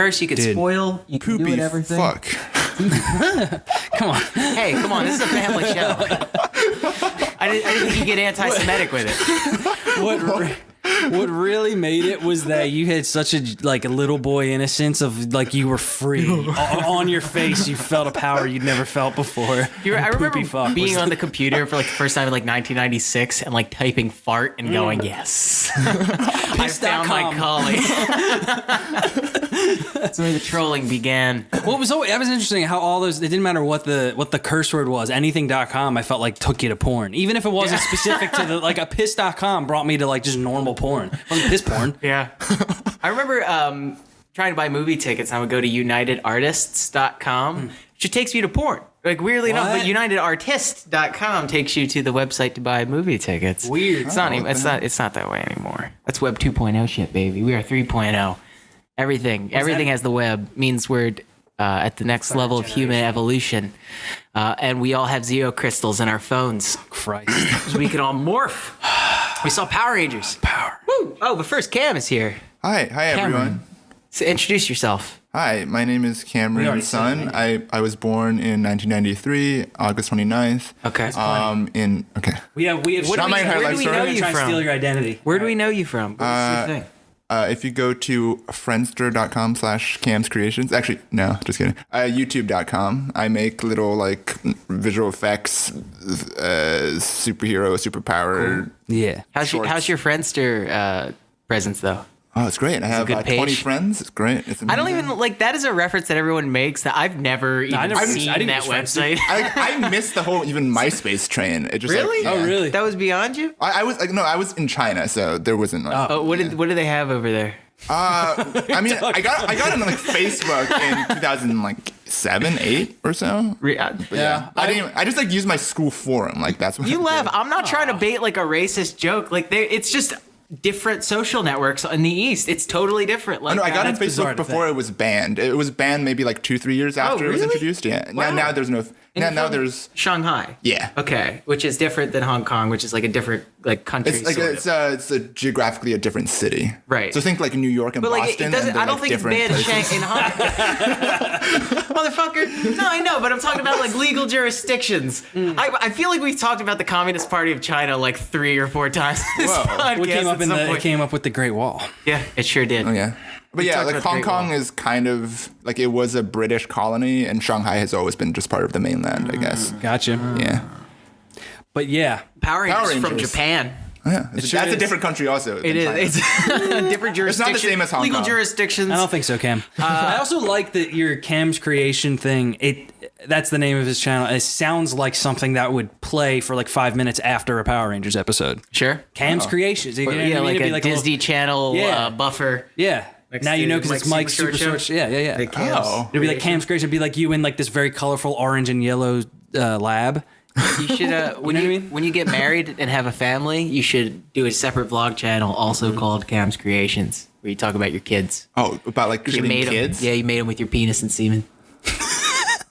curse, you could spoil, you can do everything. Fuck. Come on. Hey, come on, this is a family show. I didn't think you get anti-Semitic with it. What really made it was that you had such a little boy innocence of you were free. On your face, you felt a power you'd never felt before. I remember being on the computer for the first time in 1996 and typing fart and going, yes. I found my calling. That's where the trolling began. Well, that was interesting how all those, it didn't matter what the curse word was. Anything.com I felt took you to porn. Even if it wasn't specific to a piss.com brought me to just normal porn. It wasn't piss porn. Yeah. I remember trying to buy movie tickets. I would go to unitedartists.com, which takes you to porn. Weirdly enough, but unitedartist.com takes you to the website to buy movie tickets. Weird. It's not that way anymore. That's Web 2.0 shit, baby. We are 3.0. Everything has the web. Means we're at the next level of human evolution. And we all have zero crystals in our phones. Christ. So we can all morph. We saw Power Rangers. Woo! Oh, but first, Cam is here. Hi, everyone. So introduce yourself. Hi, my name is Cameron Sun. I was born in 1993, August 29th. Okay. We have. Not my entire life story. We're trying to steal your identity. Where do we know you from? What's your thing? If you go to friendster.com/CamsCreations, actually, no, just kidding. YouTube.com. I make little visual effects, superpower. Cool. Yeah. How's your Friendster presence though? Oh, it's great. I have 20 friends. It's great. It's amazing. I don't even that is a reference that everyone makes that I've never seen that website. I missed the whole even MySpace train. It just really? Oh, really? That was beyond you? I was in China, so there wasn't. What do they have over there? I mean, I got on Facebook in 2007, 8 or so. Yeah. I just used my school forum. That's what you laugh. I'm not trying to bait a racist joke. It's just different social networks in the East. It's totally different. I got on Facebook before it was banned. It was banned maybe 2-3 years after it was introduced. Yeah. Wow. Now there's no. Now there's Shanghai. Yeah. Okay, which is different than Hong Kong, which is a different country. It's geographically a different city. Right. So think New York and Boston. I don't think it's banned in Hong Kong. Motherfucker. No, I know, but I'm talking about legal jurisdictions. I feel we've talked about the Communist Party of China 3 or 4 times. This podcast it came up with the Great Wall. Yeah, it sure did. Oh yeah. But yeah, Hong Kong is kind of it was a British colony, and Shanghai has always been just part of the mainland, I guess. Gotcha. Yeah. But yeah, Power Rangers from Japan. Yeah, that's a different country also. It is. It's a different jurisdiction. It's not the same as Hong Kong. Legal jurisdictions. I don't think so, Cam. I also like that your Cam's Creation thing. That's the name of his channel. It sounds like something that would play for 5 minutes after a Power Rangers episode. Sure. Cam's Creations. You know what I mean? A Disney Channel buffer. Yeah. Now you know because it's Mike's Super Short. Yeah. It'd be Cam's Creation. It'd be you in this very colorful orange and yellow lab. You should when you get married and have a family, you should do a separate vlog channel also called Cam's Creations, where you talk about your kids. Oh, about creating kids? Yeah, you made them with your penis and semen.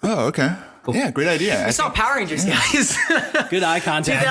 Oh, okay. Cool. Yeah, great idea. I saw Power Rangers, guys. Good eye contact.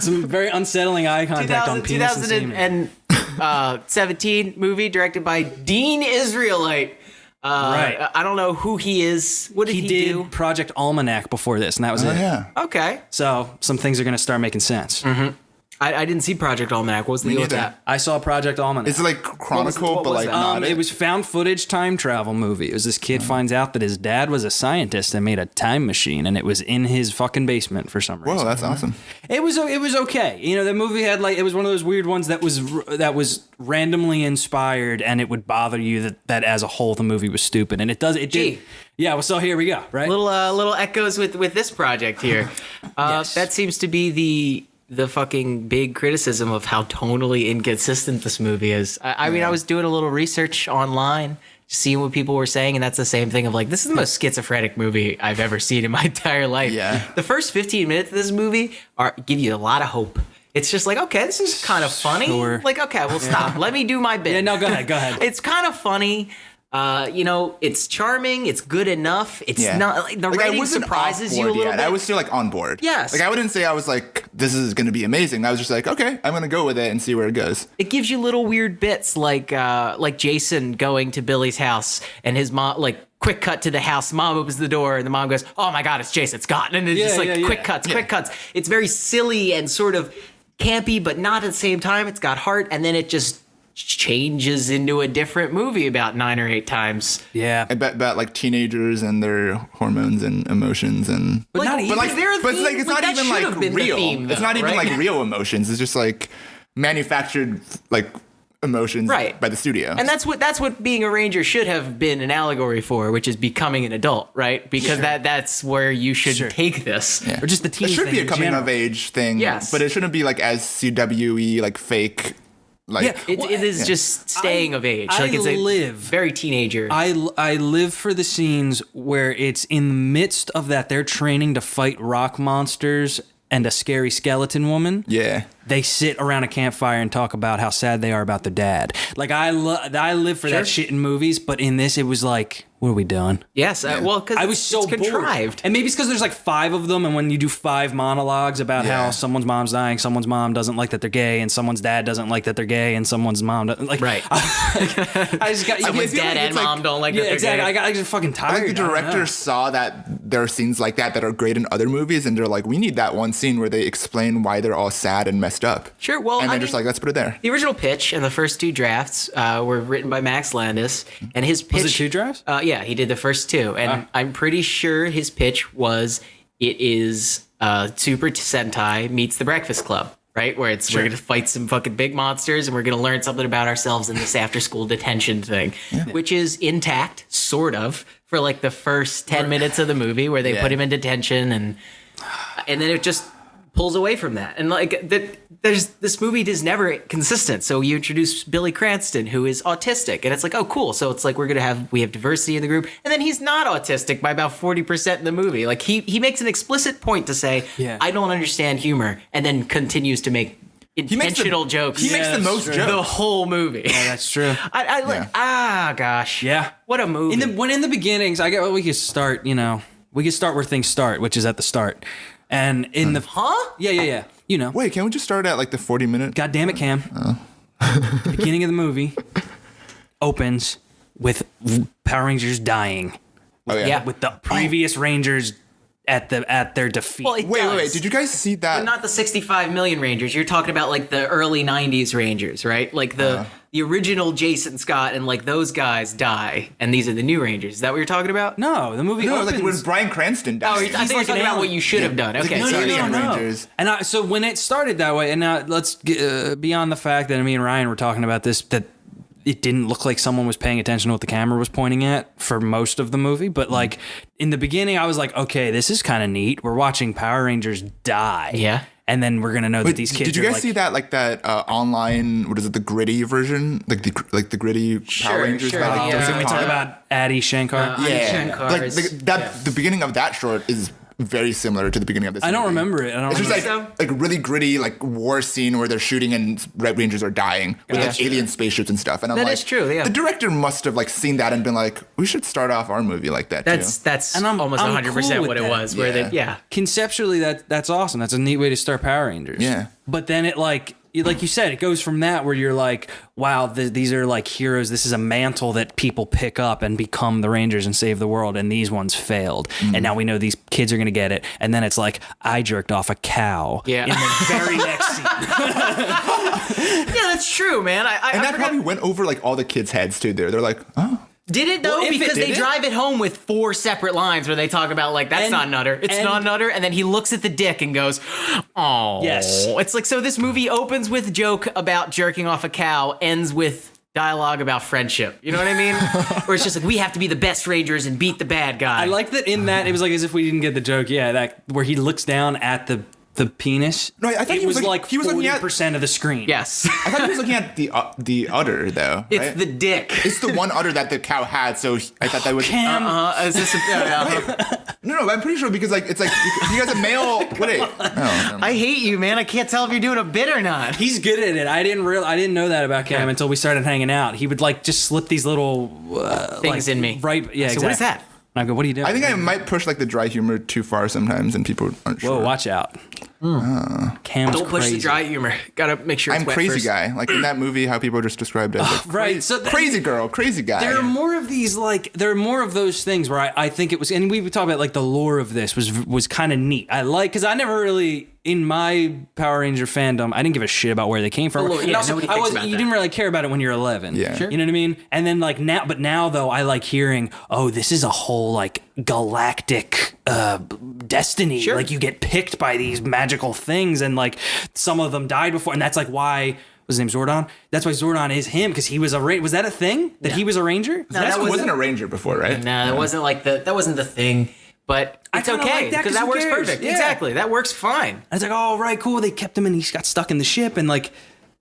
Some very unsettling eye contact on penis and semen. 2017 movie directed by Dean Israelite. Right. I don't know who he is. What did he do? He did Project Almanac before this, and that was it. Yeah. Okay. So some things are going to start making sense. Mm-hmm. I didn't see Project Almanac. What was the deal with that? I saw Project Almanac. It's Chronicle, but not it was found footage time travel movie. It was this kid finds out that his dad was a scientist and made a time machine, and it was in his fucking basement for some reason. Whoa, that's awesome. It was okay. The movie had it was one of those weird ones that was randomly inspired, and it would bother you that as a whole the movie was stupid, and it did. Yeah, well, so here we go, right? Little echoes with this project here. Yes. That seems to be the fucking big criticism of how tonally inconsistent this movie is. I mean, I was doing a little research online, seeing what people were saying, and that's the same thing of this is the most schizophrenic movie I've ever seen in my entire life. Yeah. The first 15 minutes of this movie give you a lot of hope. It's just okay, this is kind of funny. Sure. Okay, well, stop. Let me do my bit. Yeah, no, go ahead. It's kind of funny. It's charming. It's good enough. It's Yeah. not like the Like, I writing wasn't surprises off you a board little yet. bit. I was still like on board. Yes. Like I wouldn't say I was like, this is going to be amazing. I was just like, okay, I'm going to go with it and see where it goes. It gives you little weird bits like Jason going to Billy's house and his mom, like quick cut to the house. Mom opens the door and the mom goes, "Oh my God, it's Jason, it's gone." And it's just like quick cuts. It's very silly and sort of campy, but not at the same time. It's got heart, and then it just changes into a different movie about 9 or 8 times. Yeah. About like teenagers and their hormones and emotions and But not even. like they're a but it's like theme? it's Like, not that even should have like been the real. theme, It's though, not even right? like real emotions. It's just like manufactured like emotions Right. by the studio. And that's what being a ranger should have been an allegory for, which is becoming an adult, right? Because that's where you should take this. Yeah. Or just the teen It should thing be a in coming general. of age thing. Yes. But it shouldn't be like as CWE like fake. Like Yeah. It is just staying of age. Like it's very teenager. I live for the scenes where it's in the midst of that they're training to fight rock monsters and a scary skeleton woman. yeah. They sit around a campfire and talk about how sad they are about their dad. Like I live for that shit in movies, but in this it was like, what are we doing? yes, well, because I was so it's contrived. bored. And maybe it's because there's like 5 of them, and when you do 5 monologues about how someone's mom's dying, someone's mom doesn't like that they're gay, and someone's dad doesn't like that they're gay, and someone's mom doesn't like. Right. I just got. Someone's feel dad like and it's like- mom don't like Yeah, that they're exactly. gay. I just fucking I tired. think the I don't know. director saw that there are scenes like that are great in other movies, and they're like, we need that one scene where they explain why they're all sad and messed up. Sure, well, and I they're just mean- like, let's put it there. The original pitch and the first 2 drafts were written by Max Landis, and his pitch Was it 2 drafts? Yeah, he did the first 2, and I'm pretty sure his pitch was it is Super Sentai meets The Breakfast Club, right? Where it's we're gonna fight some fucking big monsters and we're gonna learn something about ourselves in this after school detention thing, which is intact, sort of, for like the first 10 minutes of the movie where they put him in detention and then it just pulls away from that. And like this movie is never consistent. So you introduce Billy Cranston, who is autistic, and it's like, oh, cool. So it's like we have diversity in the group, and then he's not autistic by about 40% in the movie. Like he makes an explicit point to say, I don't understand humor, and then continues to make intentional jokes. He makes the most jokes. The whole movie. Yeah, that's true. Gosh. Yeah. What a movie. In the beginnings, I get we could start. We could start where things start, which is at the start. And in the yeah. Wait, can we just start at like the 40-minute? God damn it, Cam. The beginning of the movie opens with Power Rangers dying. Oh yeah. Yeah. With the previous Rangers at their defeat. Well, it Wait. does. Did you guys see that? But not the 65 million Rangers. You're talking about like the early 90s Rangers, right? Like the original Jason Scott and like those guys die, and these are the new Rangers. Is that what you're talking about? no, the movie No, opens. like when Brian Cranston died. Oh, I think you're talking about what you should have done. Okay, Like, sorry. Alien No. Rangers. And so when it started that way, and now let's beyond the fact that me and Ryan were talking about this, that it didn't look like someone was paying attention to what the camera was pointing at for most of the movie. But like in the beginning, I was like, okay, this is kind of neat. We're watching Power Rangers die. Yeah. And then we're gonna know that these kids. Did you guys see that online? What is it? The gritty version, like the gritty Power Rangers. sure, Like, yeah. Can we talk about Addie Shankar? Shankar like is- the beginning of that short is very similar to the beginning of this. I don't movie. remember it. I don't It's just remember. like really gritty, like war scene where they're shooting and Red Rangers are dying with like alien spaceships and stuff. And I'm That like, is true, yeah. The director must have like seen that and been like, we should start off our movie like that. That's And I'm almost cool 100% with what it that. was. Where Yeah. Conceptually, that's awesome. That's a neat way to start Power Rangers. Yeah. But then it like you said, it goes from that where you're like, wow, these are like heroes. This is a mantle that people pick up and become the Rangers and save the world. And these ones failed. And now we know these kids are going to get it. And then it's like, I jerked off a cow. Yeah. In the very next scene. Yeah, that's true, man. I And that forgot- probably went over like all the kids' heads too. They're like, oh. Did it though? Well, if it Because they did it- drive it home with 4 separate lines where they talk about like that's And- not Nutter, it's and- not Nutter, and then he looks at the dick and goes, "Oh, Yes. It's like so. This movie opens with joke about jerking off a cow, ends with dialogue about friendship. You know what I mean? Where it's just like we have to be the best Rangers and beat the bad guy. I like that in that it was like as if we didn't get the joke. Yeah, that where he looks down at the the penis. No, I thought it he was was like he was looking at 40% of the screen. Yes. I thought he was looking at the udder though. It's right? the dick. It's the one udder that the cow had, so I thought that was. Cam, Is this No, I'm pretty sure because like it's like he has a male. Wait, I hate you, man. I can't tell if you're doing a bit or not. he's good at it. I didn't know that about Cam until we started hanging out. He would like just slip these little Things in me. Right? Yeah. So exactly. what is that? And I go, what are you doing? I think I might push like the dry humor too far sometimes, and people aren't sure. Whoa, watch out. Cam's Don't push crazy. the dry humor. Gotta make sure it's I'm wet crazy first. guy. Like in that movie, how people are just described as like, Right. So crazy girl, crazy guy. there are more of these there are more of those things where I think it was, and we would talk about like the lore of this was kind of neat. I like, because I never really, in my Power Ranger fandom, I didn't give a shit about where they came from. Well, yeah, and also, nobody thinks about you that. didn't really care about it when you're 11. Yeah. Sure. You know what I mean? And then like now though, I like hearing, oh, this is a whole like galactic destiny. Sure. Like you get picked by these magical things, and like some of them died before, and that's like why. Was his name Zordon? That's why Zordon is him, because he was was that a thing that he was a ranger? No, that that wasn't a ranger before, right? No, that wasn't like that wasn't the thing. But it's kinda okay like that because 'cause that who works cares? perfect. Yeah. Exactly, that works fine. And it's like, oh, right, cool. They kept him and he got stuck in the ship. And like,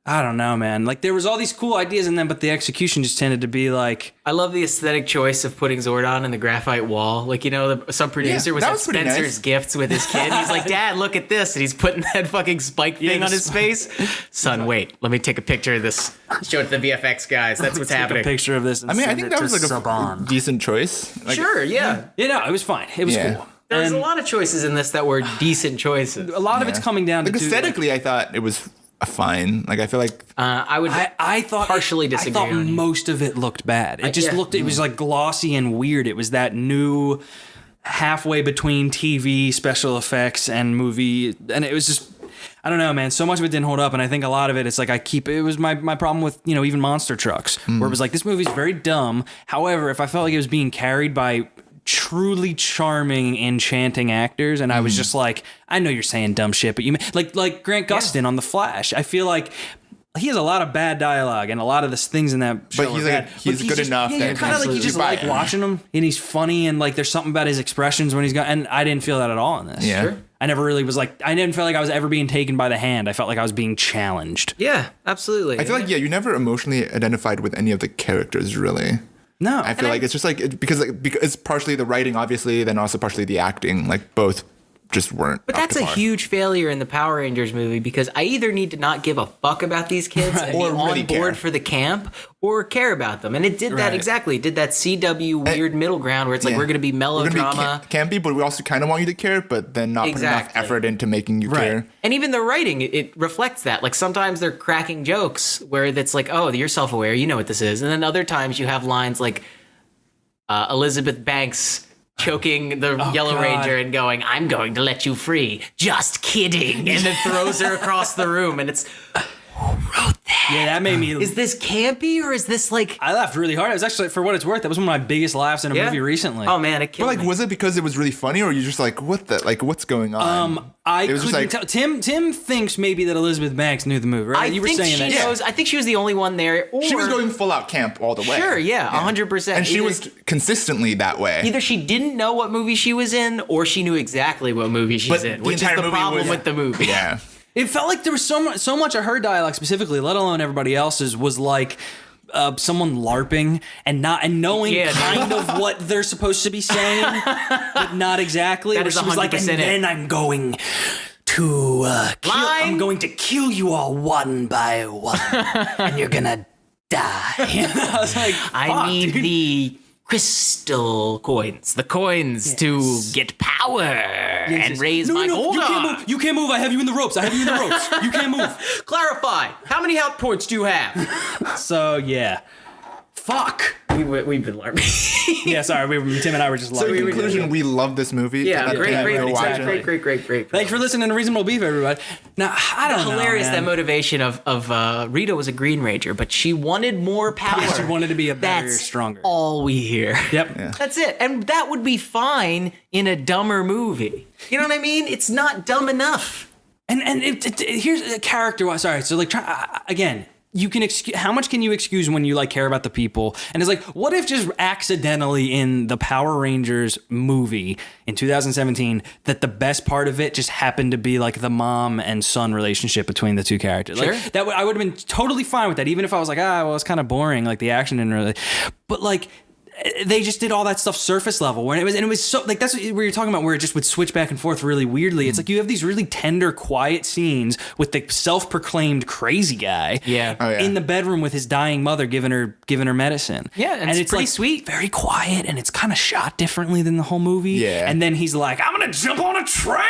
I don't know, man. Like there was all these cool ideas in them, but the execution just tended to be like, I love the aesthetic choice of putting Zordon in the graphite wall. Like, you know, some producer was that at was pretty Spencer's nice. gifts with his kid. He's like, Dad, look at this. And he's putting that fucking spike thing the on his face. Son, wait, let me take a picture of this. Show it to the VFX guys. That's what's take a happening. picture of this. And I mean, I send think it that to was like a Saban. decent choice. Like, Sure, yeah. Yeah, no, it was fine. It was Yeah. cool. There's And a lot of choices in this that were decent choices. a lot of it's coming down to Like aesthetically, I thought it was fine. Like I feel like I thought partially disagree I thought on you. most of it looked bad. It just yeah. looked. It was like glossy and weird. It was that new halfway between TV special effects and movie, and it was just. I don't know, man. So much of it didn't hold up, and I think a lot of it, it's like it was my problem with, you know, even monster trucks, where it was like, this movie's very dumb. However, if I felt like it was being carried by truly charming, enchanting actors, and I was just like, I know you're saying dumb shit, but you like Grant Gustin on The Flash. I feel like he has a lot of bad dialogue, and a lot of the things in that show But he's are like- bad. he's good enough Yeah, that you're kind of like you just you buy like it. watching him, and he's funny, and like there's something about his expressions when he's got. And I didn't feel that at all in this. Yeah. Sure. I never really was like. I didn't feel like I was ever being taken by the hand. I felt like I was being challenged. Yeah, absolutely. I feel like you never emotionally identified with any of the characters really. No, I feel like it's just like because it's partially the writing, obviously, then also partially the acting. Like both just weren't. But up that's to a par. huge failure in the Power Rangers movie because I either need to not give a fuck about these kids and be Or on really board care. for the camp or care about them. And it did that Right. exactly. It did that CW weird middle ground where it's like, Yeah. we're going to be We're gonna melodrama. be campy, but we also kind of want you to care, but then not put enough Exactly. effort into making you Right. care. And even the writing, it reflects that. Like sometimes they're cracking jokes where it's like, oh, you're self-aware, you know what this is. And then other times you have lines like Elizabeth Banks choking the Yellow God. Ranger and going, I'm going to let you free. Just kidding. And then throws her across the room. And it's, who wrote that? yeah, that made me. Is this campy or is this like... I laughed really hard. It was actually, for what it's worth, that was one of my biggest laughs in a movie recently. Oh man, it But killed like, me. was it because it was really funny, or are you just like, what the, like, what's going on? I It was couldn't just like- tell. Tim thinks maybe that Elizabeth Banks knew the movie, right? I You were think saying she that. knows. I think she was the only one there. Or, She was going full out camp all the way. Sure, yeah, 100%. And she Either- was consistently that way. Either she didn't know what movie she was in, or she knew exactly what movie she's But in, the which is entire the movie problem was- with the movie. Yeah. It felt like there was so much of her dialogue specifically, let alone everybody else's, was like someone LARPing and knowing Yeah, kind of what they're supposed to be saying, but not exactly. That Where is she was like, and 100% it. then I'm going to I'm going to kill you all one by one, and you're gonna die. I was like, I fuck, need dude. the crystal coins, the coins to get power and raise No, my no, gold. you can't move. You can't move. I have you in the ropes. You can't move. Clarify. How many health points do you have? So yeah, fuck. We've been learning. Yeah, sorry. Tim and I were just So in laughing. conclusion, we love this movie. Yeah, Let great, them great, go watch it. great. Thanks for listening to Reasonable Beef, everybody. Now, I don't know, Hilarious man. that motivation of Rita was a Green Ranger, but she wanted more power. She wanted to be a better, That's stronger. all we hear. Yep. That's it. And that would be fine in a dumber movie. You know what I mean? It's not dumb enough. And here's a character. Sorry. So like, again, you can how much can you excuse when you like care about the people? And it's like, what if just accidentally in the Power Rangers movie in 2017 that the best part of it just happened to be like the mom and son relationship between the two characters? Sure. Like that, I would have been totally fine with that, even if I was like, well, it's kind of boring, like the action didn't really. But like, they just did all that stuff surface level where it was so like that's where you're talking about where it just would switch back and forth really weirdly. It's like you have these really tender, quiet scenes with the self-proclaimed crazy guy in the bedroom with his dying mother giving her medicine. Yeah, and it's pretty like sweet. Very quiet, and it's kind of shot differently than the whole movie. Yeah. And then he's like, I'm gonna jump on a train.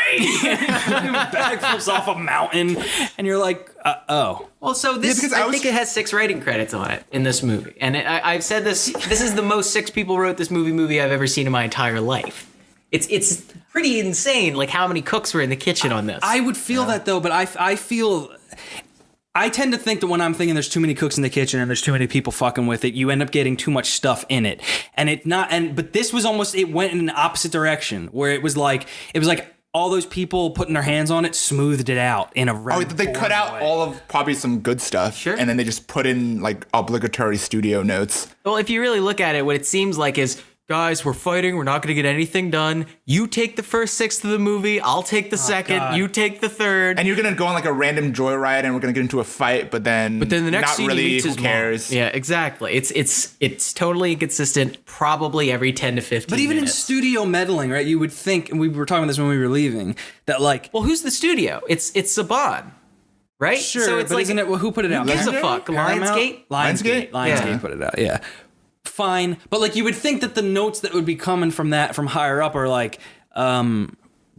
Backflips off a mountain, and you're like, oh. Well, so this I think it has 6 writing credits on it in this movie, and I've said this. This is the most 6 people wrote this movie I've ever seen in my entire life. It's pretty insane, like how many cooks were in the kitchen on this. I would feel that though, but I feel. I tend to think that when I'm thinking there's too many cooks in the kitchen and there's too many people fucking with it, you end up getting too much stuff in it, but this was almost, it went in an opposite direction where it was like all those people putting their hands on it smoothed it out in a really they cut out way. all of probably some good stuff. Sure. And then they just put in like obligatory studio notes. Well, if you really look at it, what it seems like is, guys, we're fighting. We're not going to get anything done. You take the first 6th of the movie. I'll take the second. God. You take the third. And you're going to go on like a random joyride and we're going to get into a fight, but then the next not scene really, he meets who his cares? mom. Yeah, exactly. It's totally inconsistent, probably every 10 to 15 But even minutes. in studio meddling, right? You would think, and we were talking about this when we were leaving, that like, Well, who's the studio? It's Saban, right? sure, So it's but like, isn't it? Well, who put it out? gives a Paramount? fuck? Lionsgate? Lionsgate Yeah. put it out. Yeah, fine. But like, you would think that the notes that would be coming from higher up are like,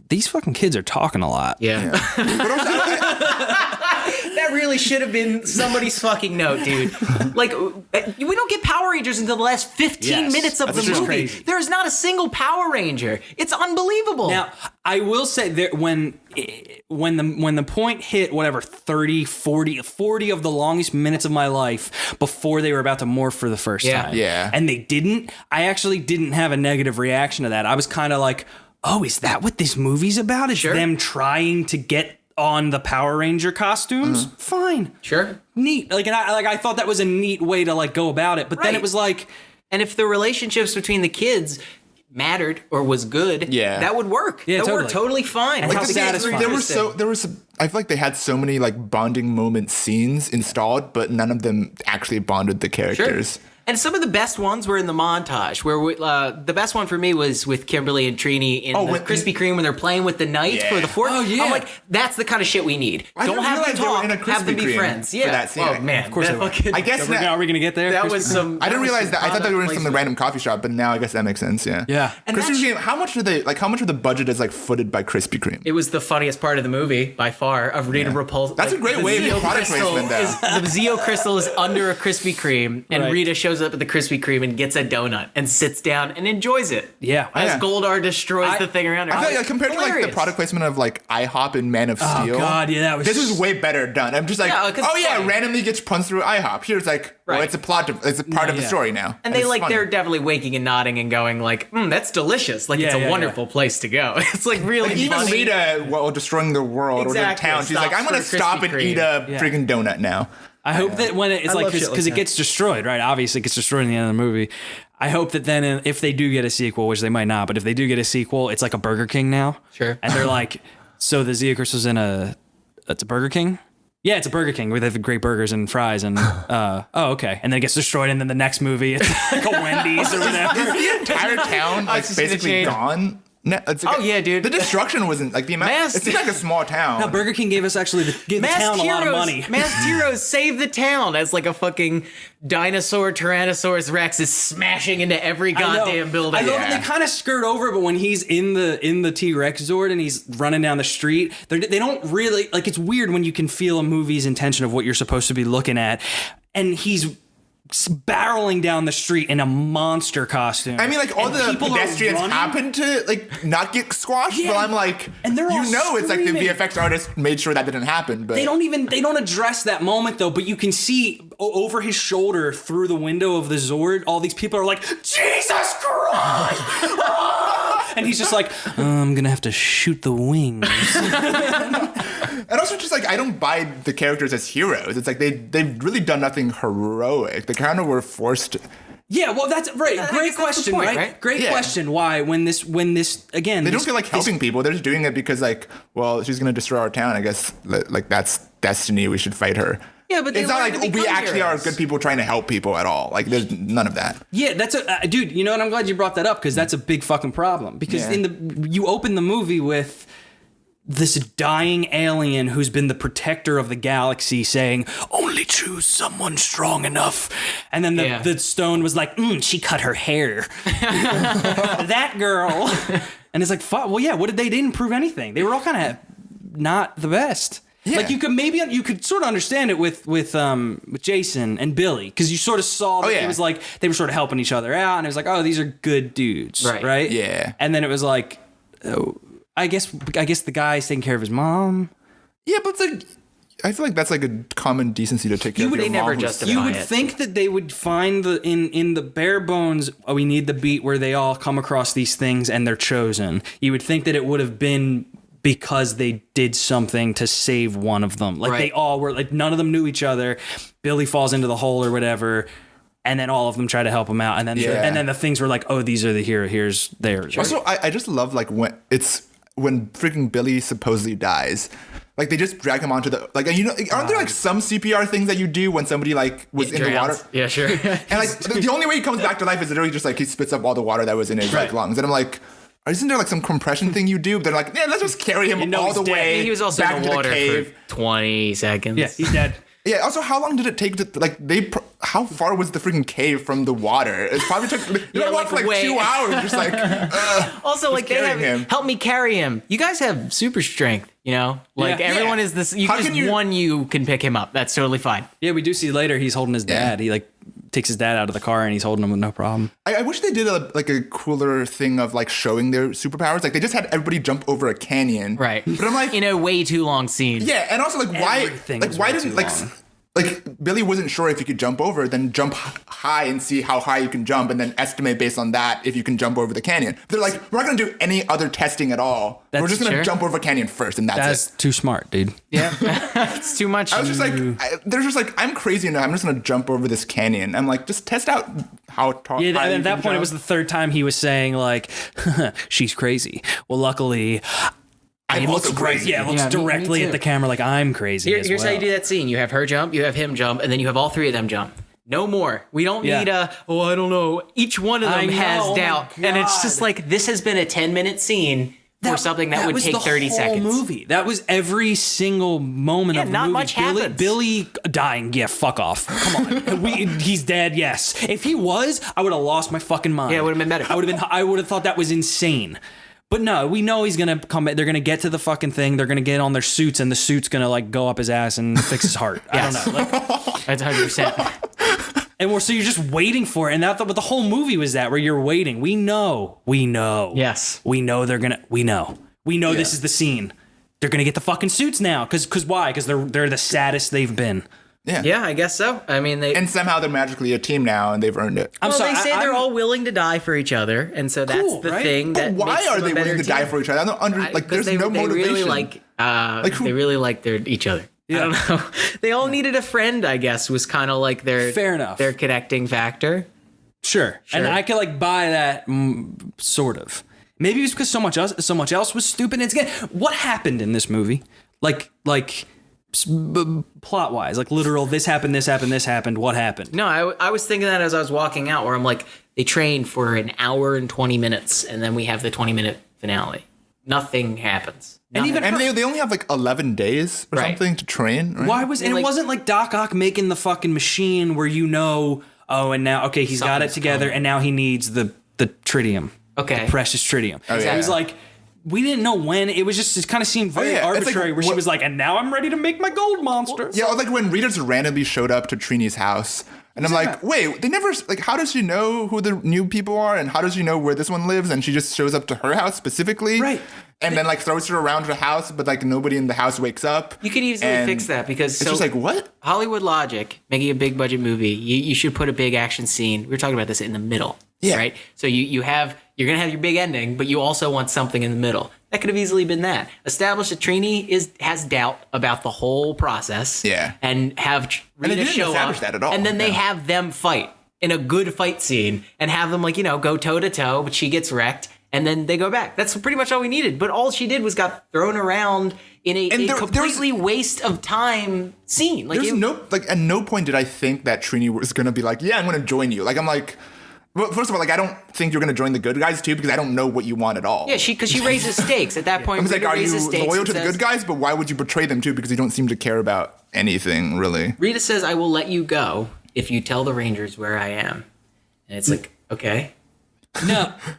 these fucking kids are talking a lot. Yeah. That really should have been somebody's fucking note, dude. Like, we don't get Power Rangers until the last 15 minutes of the movie. Crazy. There is not a single Power Ranger. It's unbelievable. Now, I will say that when the point hit whatever 30, 40 of the longest minutes of my life before they were about to morph for the first time. Yeah. And they didn't, I actually didn't have a negative reaction to that. I was kind of like, oh, is that what this movie's about? Is them trying to get on the Power Ranger costumes? Fine. Sure. Neat. Like, and I thought that was a neat way to like go about it. But then Right. it was like, And if the relationships between the kids mattered or was good, that would work. Yeah, that totally. would work totally fine. And Like, how the satisfying. kids were there was I feel like they had so many like bonding moment scenes installed, but none of them actually bonded the characters. Sure. And some of the best ones were in the montage, where the best one for me was with Kimberly and Trini in the Krispy Kreme when they're playing with the knight for the fork. Oh, yeah. I'm like, that's the kind of shit we need. I Don't didn't have them realize they were talk, in a have them Krispy be Kreme friends. for Yeah. that scene. Oh, man. of course that they were. fucking, I guess are we going to get there? that was some... I didn't realize that. I thought they were in some placement. random coffee shop, but now I guess that makes sense. Yeah. Yeah. And Krispy that's- Kreme. How much of the budget is like footed by Krispy Kreme? It was the funniest part of the movie, by far, of Rita Repulsa. That's a great way of Zeo product crystal placement, though. The Zeo crystal is under a Krispy Kreme, and Right. Rita shows up at the Krispy Kreme and gets a donut and sits down and enjoys it. Yeah. As Yeah. Goldar destroys the thing around her. I feel like compared to like the Hilarious. product placement of like IHOP and Man of Steel. Oh, God, yeah, that was... This was way better done. I'm just like, Yeah, 'cause oh it's yeah, funny. randomly gets punched through IHOP. Here's like, well, Right. it's a part of the story now. And they it's like funny. they're definitely waking and nodding and going like, that's delicious. Like it's Yeah, a yeah, wonderful place to go. It's like really Like, even funny. Rita, while destroying the world or the Exactly. town, she's like, Stops I'm gonna for stop Krispy and Kreme. eat a Yeah. freaking donut now. I hope that when it's like, love shit because like it gets destroyed, right? Obviously, it gets destroyed in the end of the movie. I hope that then if they do get a sequel, which they might not, but if they do get a sequel, it's like a Burger King now. Sure. And they're like, so the Zeo Crystal's it's a Burger King? Yeah, it's a Burger King where they have great burgers and fries and, oh, okay. And then it gets destroyed and then the next movie, it's like a Wendy's or whatever. Is the entire town like just gonna basically change. gone? No, it's like Oh, yeah, dude. The destruction wasn't like the amount. Mass- It seemed like a small town. No, Burger King gave us actually the town a lot of money. Masked Heroes save the town as like a fucking dinosaur Tyrannosaurus Rex is smashing into every goddamn building. I know that they kind of skirt over it, but when he's in the T-Rex Zord and he's running down the street, they don't really like. It's weird when you can feel a movie's intention of what you're supposed to be looking at, and he's barreling down the street in a monster costume. I mean, like all And the people are pedestrians running. happen to like not get squashed, Yeah. but I'm like, And they're all it's like the screaming. VFX artist made sure that didn't happen. But They don't address that moment though, but you can see over his shoulder through the window of the Zord, all these people are like, Jesus Christ! Ah! And he's just like, I'm gonna have to shoot the wings. And also just like I don't buy the characters as heroes. It's like they've really done nothing heroic. They kind of were forced. Yeah, well, that's right. Great question, point, right? Great question. Why, when this again, They don't feel like helping people. They're just doing it because, like, well, she's gonna destroy our town. I guess, like that's destiny. We should fight her. Yeah, but it's not like we actually are good people trying to help people at all. Like, there's none of that. Yeah, that's dude. You know what? I'm glad you brought that up because that's a big fucking problem. Because you open the movie with this dying alien who's been the protector of the galaxy saying, only choose someone strong enough. And then the stone was like, she cut her hair. That girl. And it's like, fuck, well, yeah, they didn't prove anything. They were all kind of not the best. Yeah. Like you could sort of understand it with Jason and Billy because you sort of saw that it was like they were sort of helping each other out and it was like, oh, these are good dudes, right? Yeah. And then it was like, oh, I guess the guy's taking care of his mom. Yeah, but it's like I feel like that's like a common decency to take care of your mom. Never justify You would think that they would find in the bare bones. Oh, we need the beat where they all come across these things and they're chosen. You would think that it would have been because they did something to save one of them. Like they all were like none of them knew each other. Billy falls into the hole or whatever. And then all of them try to help him out. And then the things were like, oh, these are the hero. Here's theirs. Also, I just love like when freaking Billy supposedly dies. Like they just drag him onto the aren't there like some CPR things that you do when somebody like was in the water? Yeah, sure. And like the only way he comes back to life is literally just like he spits up all the water that was in his like lungs. And I'm like, isn't there like some compression thing you do? But they're like, yeah, let's just carry him all the way. He was also back in the into water cave. for 20 seconds. Yeah, he's dead. Yeah. Also, how long did it take to like how far was the freaking cave from the water? It probably took walk for like 2 hours. Just like also like they have him. Help me carry him. You guys have super strength. You know, like everyone is this. You can pick him up. That's totally fine. Yeah, we do see later he's holding his dad. He like takes his dad out of the car and he's holding him with no problem. I wish they did a cooler thing of like showing their superpowers. Like they just had everybody jump over a canyon, right? But I'm like, in a way too long scene. Yeah, and also like why didn't like Billy wasn't sure if he could jump over, then jump high and see how high you can jump, and then estimate based on that if you can jump over the canyon. They're like, we're not going to do any other testing at all. We're just going to jump over a canyon first, and that's it. Too smart, dude. Yeah, it's too much. I was just like, they're just like, I'm crazy enough. I'm just going to jump over this canyon. I'm like, just test out how tall. Yeah, and at that point, it was the third time he was saying like, she's crazy. Well, luckily. I'm also crazy. Yeah, looks directly at the camera like I'm crazy. Here's how you do that scene. You have her jump, you have him jump, and then you have all three of them jump. No more. We don't need I don't know. Each one of them has doubt. And it's just like, this has been a 10-minute scene for something that would take 30 seconds. Movie. That was every single moment of the movie. Not much happens. Billy dying. Yeah, fuck off. Come on. He's dead. Yes. If he was, I would have lost my fucking mind. Yeah, it would have been better. I would have thought that was insane. But no, we know he's gonna come back. They're gonna get to the fucking thing. They're gonna get on their suits, and the suit's gonna like go up his ass and fix his heart. I don't know. Like, that's 100%. And so you're just waiting for it, and that's what the whole movie was. That where you're waiting. We know. Yes, we know they're gonna. We know. This is the scene. They're gonna get the fucking suits now. Because why? Because they're the saddest they've been. Yeah, I guess so. I mean, and somehow they're magically a team now, and they've earned it. They say they're all willing to die for each other, and so that's the thing. But why are they willing to die for each other? I don't there's no motivation. They really like each other. Yeah. I don't know. They all needed a friend, I guess, was kind of like their fair enough. Their connecting factor. Sure. And I could like buy that sort of. Maybe it was because so much else was stupid. And it's again, what happened in this movie? Like plot wise, like literal, this happened, what happened? No, I was thinking that as I was walking out, where I'm like, they trained for an hour and 20 minutes, and then we have the 20-minute finale. Nothing happens. Nothing. And they only have like 11 days or something to train. Right? Why was it wasn't like Doc Ock making the fucking machine where and now he's got it together, and now he needs the tritium. Okay. The precious tritium. Oh, yeah. It was like, we didn't know when. It was just, it kind of seemed very arbitrary, like, where she was like, and now I'm ready to make my gold monster. Yeah, like when Rita just randomly showed up to Trini's house. And I'm like, wait, they never, like, how does she know who the new people are? And how does she know where this one lives? And she just shows up to her house specifically. Right. And then, like, throws her around her house, but, like, nobody in the house wakes up. You could easily fix that because it's just like, what? Hollywood logic, making a big budget movie, you should put a big action scene. We were talking about this in the middle. Yeah. Right? So you have you're going to have your big ending, but you also want something in the middle. That could have easily been that. Establish that Trini has doubt about the whole process. Yeah. And have Rita show up. That at all. And then they have them fight in a good fight scene and have them like, go toe to toe, but she gets wrecked and then they go back. That's pretty much all we needed. But all she did was got thrown around in a completely waste of time scene. Like at no point did I think that Trini was going to be like, yeah, I'm going to join you. Like, I'm like, well, first of all, like, I don't think you're going to join the good guys, too, because I don't know what you want at all. Yeah, because she raises stakes. At that point, I was like, are you loyal to the good guys? But why would you betray them, too? Because you don't seem to care about anything, really. Rita says, I will let you go if you tell the Rangers where I am. And it's like, okay.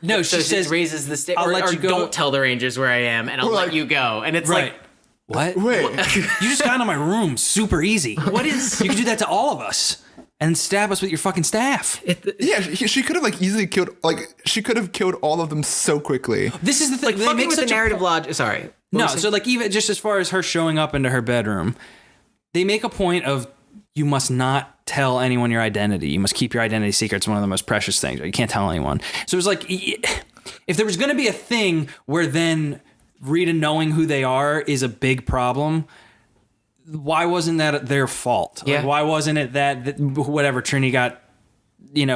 No, she says, raises the stakes. I'll let you go. Don't tell the Rangers where I am, and I'll let you go. And it's like, what? Wait. You just got into my room super easy. What is... You could do that to all of us. And stab us with your fucking staff. Yeah, she could have easily killed. She could have killed all of them so quickly. This is the thing. They make with the narrative logic. Sorry. No, so even just as far as her showing up into her bedroom, they make a point of you must not tell anyone your identity. You must keep your identity secret. It's one of the most precious things. You can't tell anyone. So it was like, if there was going to be a thing where then Rita knowing who they are is a big problem. Why wasn't that their fault? Yeah. Like, why wasn't it that whatever Trini got,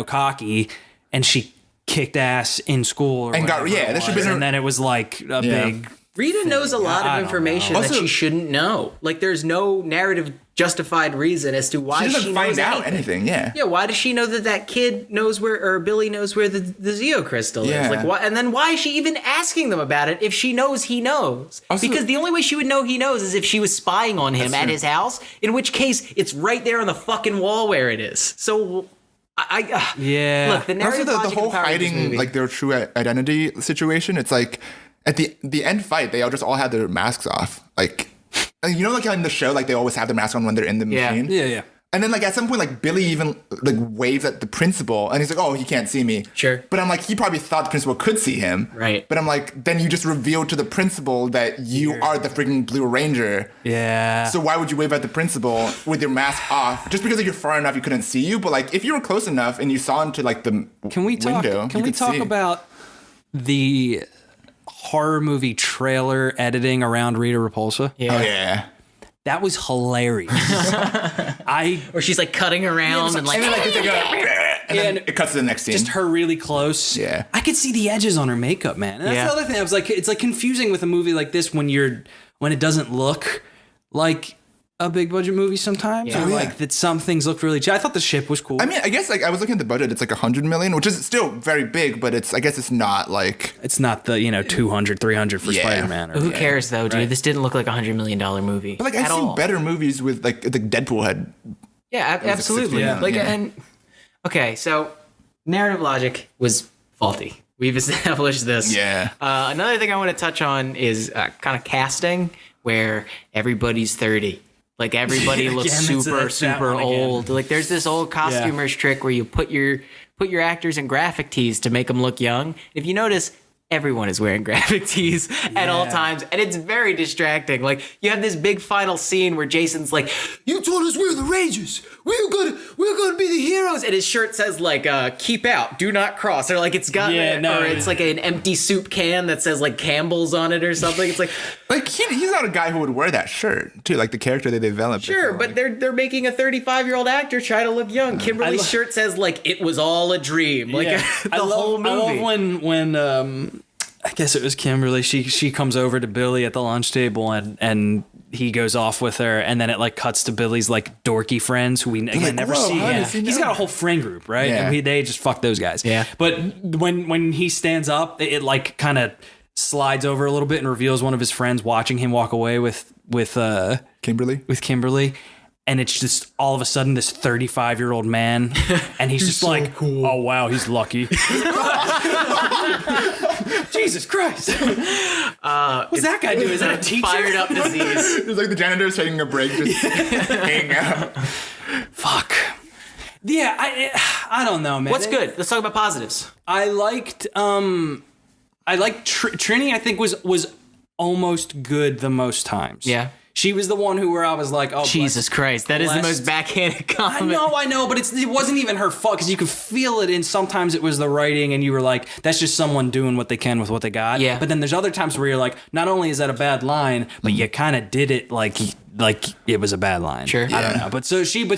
cocky and she kicked ass in school and got that should be. And then it was like a big. Rita knows a lot of information that she shouldn't know. Like, there's no narrative justified reason as to why she doesn't find out anything. Yeah. Yeah. Why does she know that kid knows where, or Billy knows where the Zeo crystal is? Like, why? And then why is she even asking them about it if she knows he knows? Also, because the only way she would know he knows is if she was spying on him at his house. In which case, it's right there on the fucking wall where it is. So. Look, the narrative also the whole hiding their true identity situation. It's like at the end fight, they all had their masks off. Like in the show, they always have their mask on when they're in the machine. Yeah. And then at some point, Billy even waves at the principal, and he's like, "Oh, he can't see me." Sure. But I'm like, he probably thought the principal could see him. Right. But I'm like, then you just revealed to the principal that you are the freaking Blue Ranger. Yeah. So why would you wave at the principal with your mask off? Just because you're far enough, you couldn't see you. But if you were close enough and you saw into the window, Can we talk about the horror movie trailer editing around Rita Repulsa? Yeah. Oh yeah. That was hilarious. Or she's cutting around and then it cuts to the next scene. Just her really close. Yeah. I could see the edges on her makeup, man. And that's the other thing. I was like, it's confusing with a movie like this when it doesn't look like a big budget movie sometimes. Yeah. Or that some things look really cheap. I thought the ship was cool. I mean, I guess I was looking at the budget. It's $100 million, which is still very big, but I guess it's not it's not the 200, 300 for Spider-Man. Who cares though, dude? Right. This didn't look like $100 million movie. But I've seen better movies with the Deadpool had. Yeah, absolutely. Okay, so narrative logic was faulty. We've established this. Yeah. Another thing I want to touch on is kind of casting, where everybody's 30. Everybody looks super old. There's this old costumers trick where you put your actors in graphic tees to make them look young. If you notice, everyone is wearing graphic tees at all times, and it's very distracting. You have this big final scene where Jason's like, "You told us we're the Rangers. We're gonna be the heroes," and his shirt says "Keep out, do not cross," or it's got it's an empty soup can that says Campbell's on it or something. It's he's not a guy who would wear that shirt too. The character they developed. Sure, but they're making a 35-year-old actor try to look young. Kimberly's shirt says "It was all a dream." Whole movie. I love when I guess it was Kimberly. She comes over to Billy at the lunch table and he goes off with her, and then it cuts to Billy's dorky friends who we never see. Yeah. He's got a whole friend group, right? Yeah. And they just fuck those guys. Yeah. But when he stands up, it kind of slides over a little bit and reveals one of his friends watching him walk away with Kimberly. With Kimberly. And it's just all of a sudden this 35-year-old man, and he's just so cool. Oh wow, he's lucky. Jesus Christ! What's that guy doing? Is that a teacher? Fired up disease. It's the janitor's taking a break, just hanging out. Fuck. Yeah, I don't know, man. What's good? Let's talk about positives. I liked Trini. I think was almost good the most times. Yeah. She was the one where I was like, oh, Jesus Christ, that is the most backhanded comment. I know, but it wasn't even her fault because you could feel it, and sometimes it was the writing, and you were like, that's just someone doing what they can with what they got. Yeah. But then there's other times where you're like, not only is that a bad line, but you kind of did it like it was a bad line. Sure. I don't know. But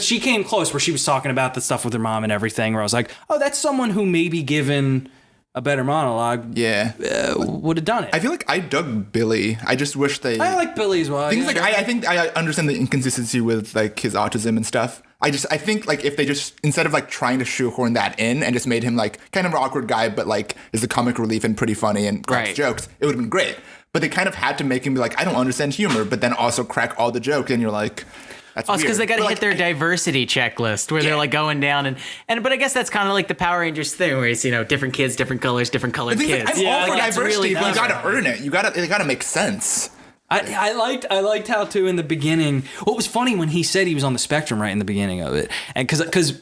she came close where she was talking about the stuff with her mom and everything, where I was like, oh, that's someone who maybe given a better monologue, would have done it. I feel like I dug Billy. I just wish they. I like Billy as well. I think I understand the inconsistency with like his autism and stuff. I think like if they just instead of like trying to shoehorn that in and just made him like kind of an awkward guy, but like is the comic relief and pretty funny and cracks jokes, it would have been great. But they kind of had to make him be like, I don't understand humor, but then also crack all the jokes, and you're like. It's because they got to hit their diversity checklist where they're like going down but I guess that's kind of like the Power Rangers thing where it's different kids, different colors, different colored kids. Like, I'm all for diversity, but you got to earn it. It got to make sense. I liked how too in the beginning. What was funny when he said he was on the spectrum right in the beginning of it, and because.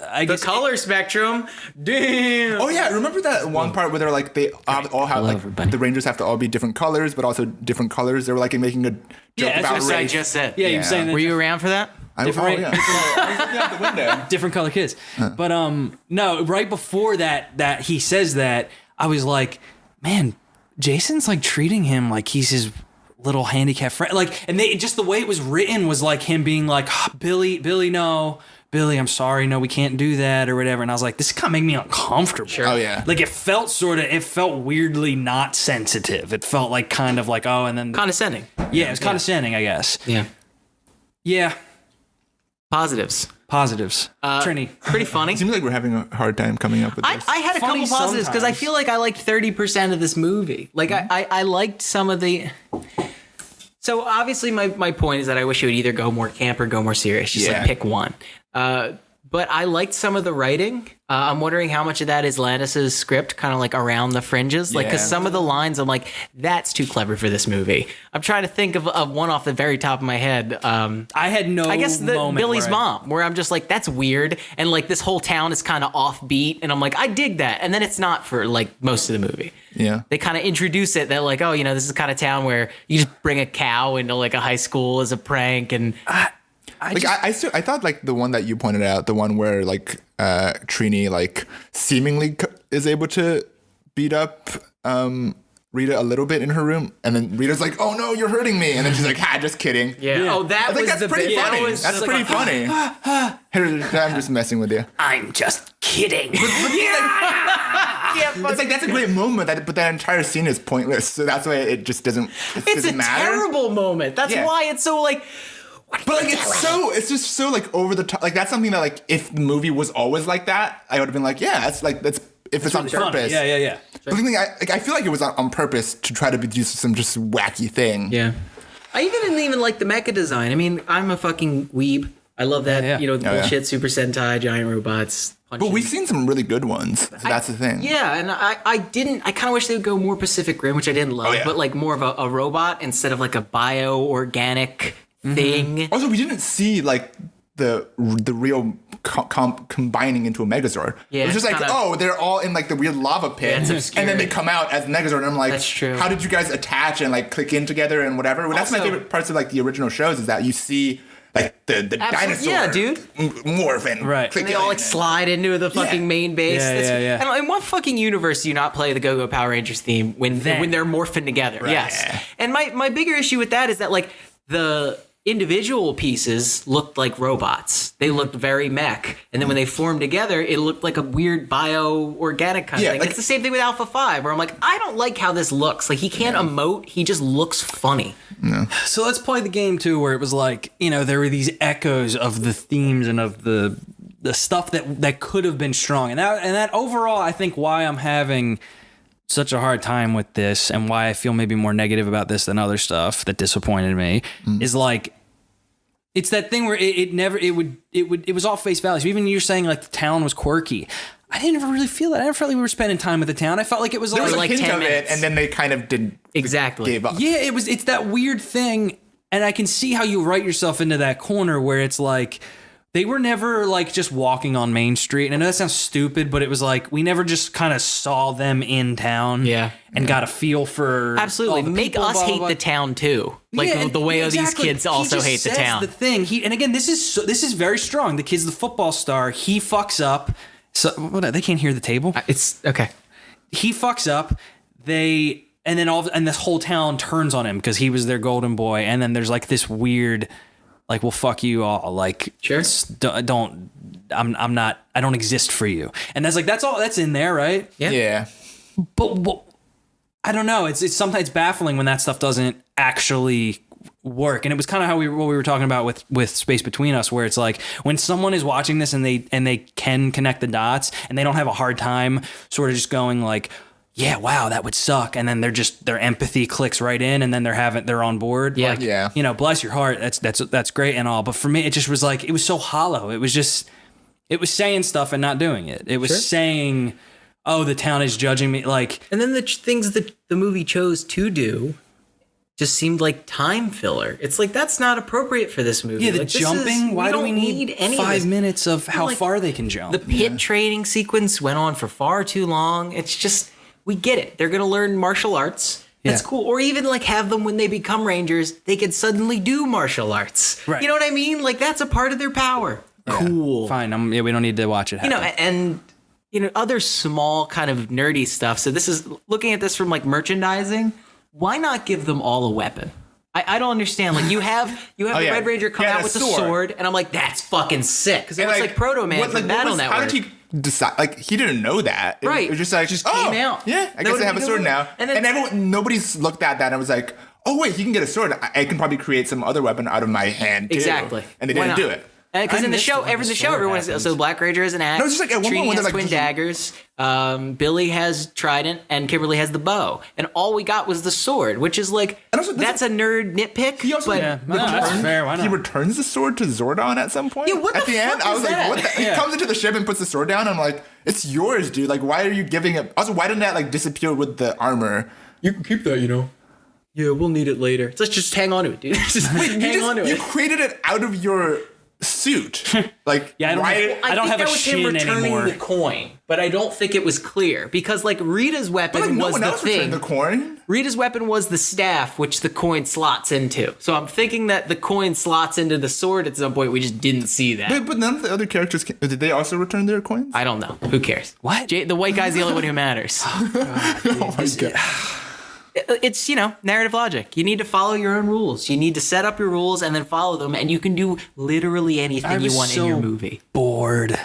I guess the color spectrum, damn. Oh yeah, remember that one part where they're like they all have like the Rangers have to all be different colors, but also different colors. They were like making a joke about race. I just said. Yeah, you were saying that. Were you around for that? I was looking out the window. Different color kids, but no. Right before that he says that, I was like, man, Jason's like treating him like he's his little handicapped friend. Like, and they just the way it was written was like him being like, oh, Billy, no. Billy, I'm sorry, no, we can't do that or whatever. And I was like, this kind of made me uncomfortable. Sure. Oh, yeah. Like it felt weirdly not sensitive. It felt like kind of like, oh, and then. Condescending. Yeah, it was condescending, I guess. Yeah. Yeah. Positives. Trini. Pretty funny. It seems like we're having a hard time coming up with this. I had a couple positives because I feel like I liked 30% of this movie. Like I liked some of the. So obviously my point is that I wish it would either go more camp or go more serious. Just like pick one. But I liked some of the writing. I'm wondering how much of that is Landis's script, kind of like around the fringes. Like, because some of the lines, I'm like, that's too clever for this movie. I'm trying to think of one off the very top of my head. I had no. I guess Billy's mom, where I'm just like, that's weird, and like this whole town is kind of offbeat, and I'm like, I dig that, and then it's not for like most of the movie. Yeah, they kind of introduce it. They're like, oh, this is the kind of town where you just bring a cow into like a high school as a prank, and. I thought like the one that you pointed out, the one where like Trini like seemingly is able to beat up Rita a little bit in her room, and then Rita's like, "Oh no, you're hurting me," and then she's like, "Ha, just kidding." Yeah. Oh, that was that's pretty funny. That's pretty funny. I'm just messing with you. I'm just kidding. It's like that's a great moment, but that entire scene is pointless. So that's why it just doesn't. It's a terrible moment. That's why it's so like. But like it's just so like over the top. Like that's something that like if the movie was always like that, I would have been like, yeah, that's if it's on purpose. Yeah. But the thing I feel like it was on purpose to try to do some just wacky thing. Yeah. I didn't even like the mecha design. I mean, I'm a fucking weeb. I love that, the bullshit Super Sentai, giant robots. Punching. But we've seen some really good ones. So that's the thing. Yeah, and I kind of wish they would go more Pacific Rim, which I didn't love, but like more of a robot instead of like a bio-organic thing. Also, we didn't see like the real combining into a Megazord. Yeah, it was just like, they're all in like the weird lava pit, and then they come out as Megazord, and I'm like, that's true. How did you guys attach and like click in together and whatever? Well, that's my favorite parts of like the original shows is that you see like the dinosaur, morph and right, and they all like slide into the fucking main base. Yeah. And in what fucking universe do you not play the Go-Go Power Rangers theme when they're morphing together? Right. Yes. And my bigger issue with that is that like the individual pieces looked like robots. They looked very mech. And then when they formed together, it looked like a weird bio-organic kind of thing. Like, it's the same thing with Alpha 5, where I'm like, I don't like how this looks. Like, he can't emote. He just looks funny. No. So let's play the game, too, where it was like, there were these echoes of the themes and of the stuff that could have been strong. And that overall, I think why I'm having such a hard time with this and why I feel maybe more negative about this than other stuff that disappointed me is like, it's that thing where it was all face value. So even you're saying like the town was quirky. I didn't ever really feel that. I never felt like we were spending time with the town. I felt like it was there was like a hint 10 of minutes. it, and then they kind of didn't gave up. Yeah, it's that weird thing, and I can see how you write yourself into that corner where it's like They were never like just walking on Main Street. And I know that sounds stupid, but it was like we never just kind of saw them in town and got a feel for absolutely all the make people, us blah, blah, hate blah. the town too. Like Yeah, the way these exactly. kids also hate the town. The thing and again, this is very strong. The kid's the football star. He fucks up. So what? They can't hear the table. It's okay. He fucks up. And this whole town turns on him because he was their golden boy. And then there's like this weird, like, well, fuck you all. Like, sure, I don't exist for you. And that's all that's in there, right? Yeah. But I don't know. It's sometimes baffling when that stuff doesn't actually work. And it was kind of what we were talking about with Space Between Us, where it's like when someone is watching this and they can connect the dots and they don't have a hard time sort of just going like, yeah, wow, that would suck. And then their empathy clicks right in, and then they're on board. Yeah. Like, Yeah. you know, bless your heart. That's great and all. But for me, it just was like, it was so hollow. It was saying stuff and not doing it. It was saying, oh, the town is judging me. Like, and then the things that the movie chose to do just seemed like time filler. It's like, that's not appropriate for this movie. yeah, the like, jumping. Why do we need any 5 minutes of how like, far they can jump? The pit training sequence went on for far too long. It's just, we get it. They're going to learn martial arts. That's cool. Or even like have them when they become rangers, they could suddenly do martial arts. Right. You know what I mean? Like that's a part of their power. Cool. Fine. We don't need to watch it happen. You know, and other small kind of nerdy stuff. So this is looking at this from like merchandising. Why not give them all a weapon? I don't understand. Like you have the Red Ranger come out with a sword, and I'm like, that's fucking sick because it looks like Proto Man from Battle Network. How did he decide? Like he didn't know that. Right. It was just like came out. Yeah, I guess I have a sword now. And nobody's looked at that and was like, oh wait, he can get a sword. I can probably create some other weapon out of my hand too. Exactly. And they didn't do it. Because in the show, everyone is so Black Ranger has an axe. No, it's just like at one Trini point when has they're like twin daggers. Billy has trident, and Kimberly has the bow. And all we got was the sword, which is like that's a nerd nitpick. He also that's fair. Why not? He returns the sword to Zordon at some point. Yeah, what at the the fuck end, I was is like, that? what the? He comes into the ship and puts the sword down. I'm like, it's yours, dude. Like, why are you giving it? Also, why didn't that like disappear with the armor? You can keep that, Yeah, we'll need it later. Let's just hang on to it, dude. Hang on to it. You created it out of your suit. Like, Yeah, I don't have a shin him returning anymore. the coin, but I don't think it was clear because like Rita's weapon But like, no was one the else thing. returned the coin. Rita's weapon was the staff, which the coin slots into. So I'm thinking that the coin slots into the sword at some point. We just didn't see that. But none of the other characters did they also return their coins? I don't know. Who cares? What? The white guy's the only one who matters. Oh my god. It's, narrative logic. You need to follow your own rules. You need to set up your rules and then follow them, and you can do literally anything you want in your movie. Bored.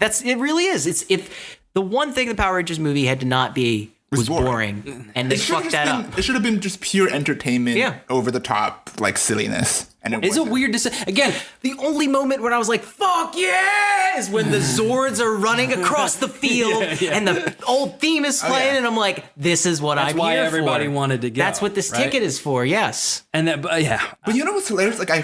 It really is. It's if the one thing the Power Rangers movie had to not be was boring, and they fucked that up. It should have been just pure entertainment, Yeah. over the top, like silliness. And It's a weird decision. Again, The only moment when I was like, fuck yeah, is when the Zords are running across the field and the old theme is playing, and I'm like, this is what I'm why here everybody for. wanted to go. That's what this right? ticket is for, yes. And that, But you know what's hilarious? Like I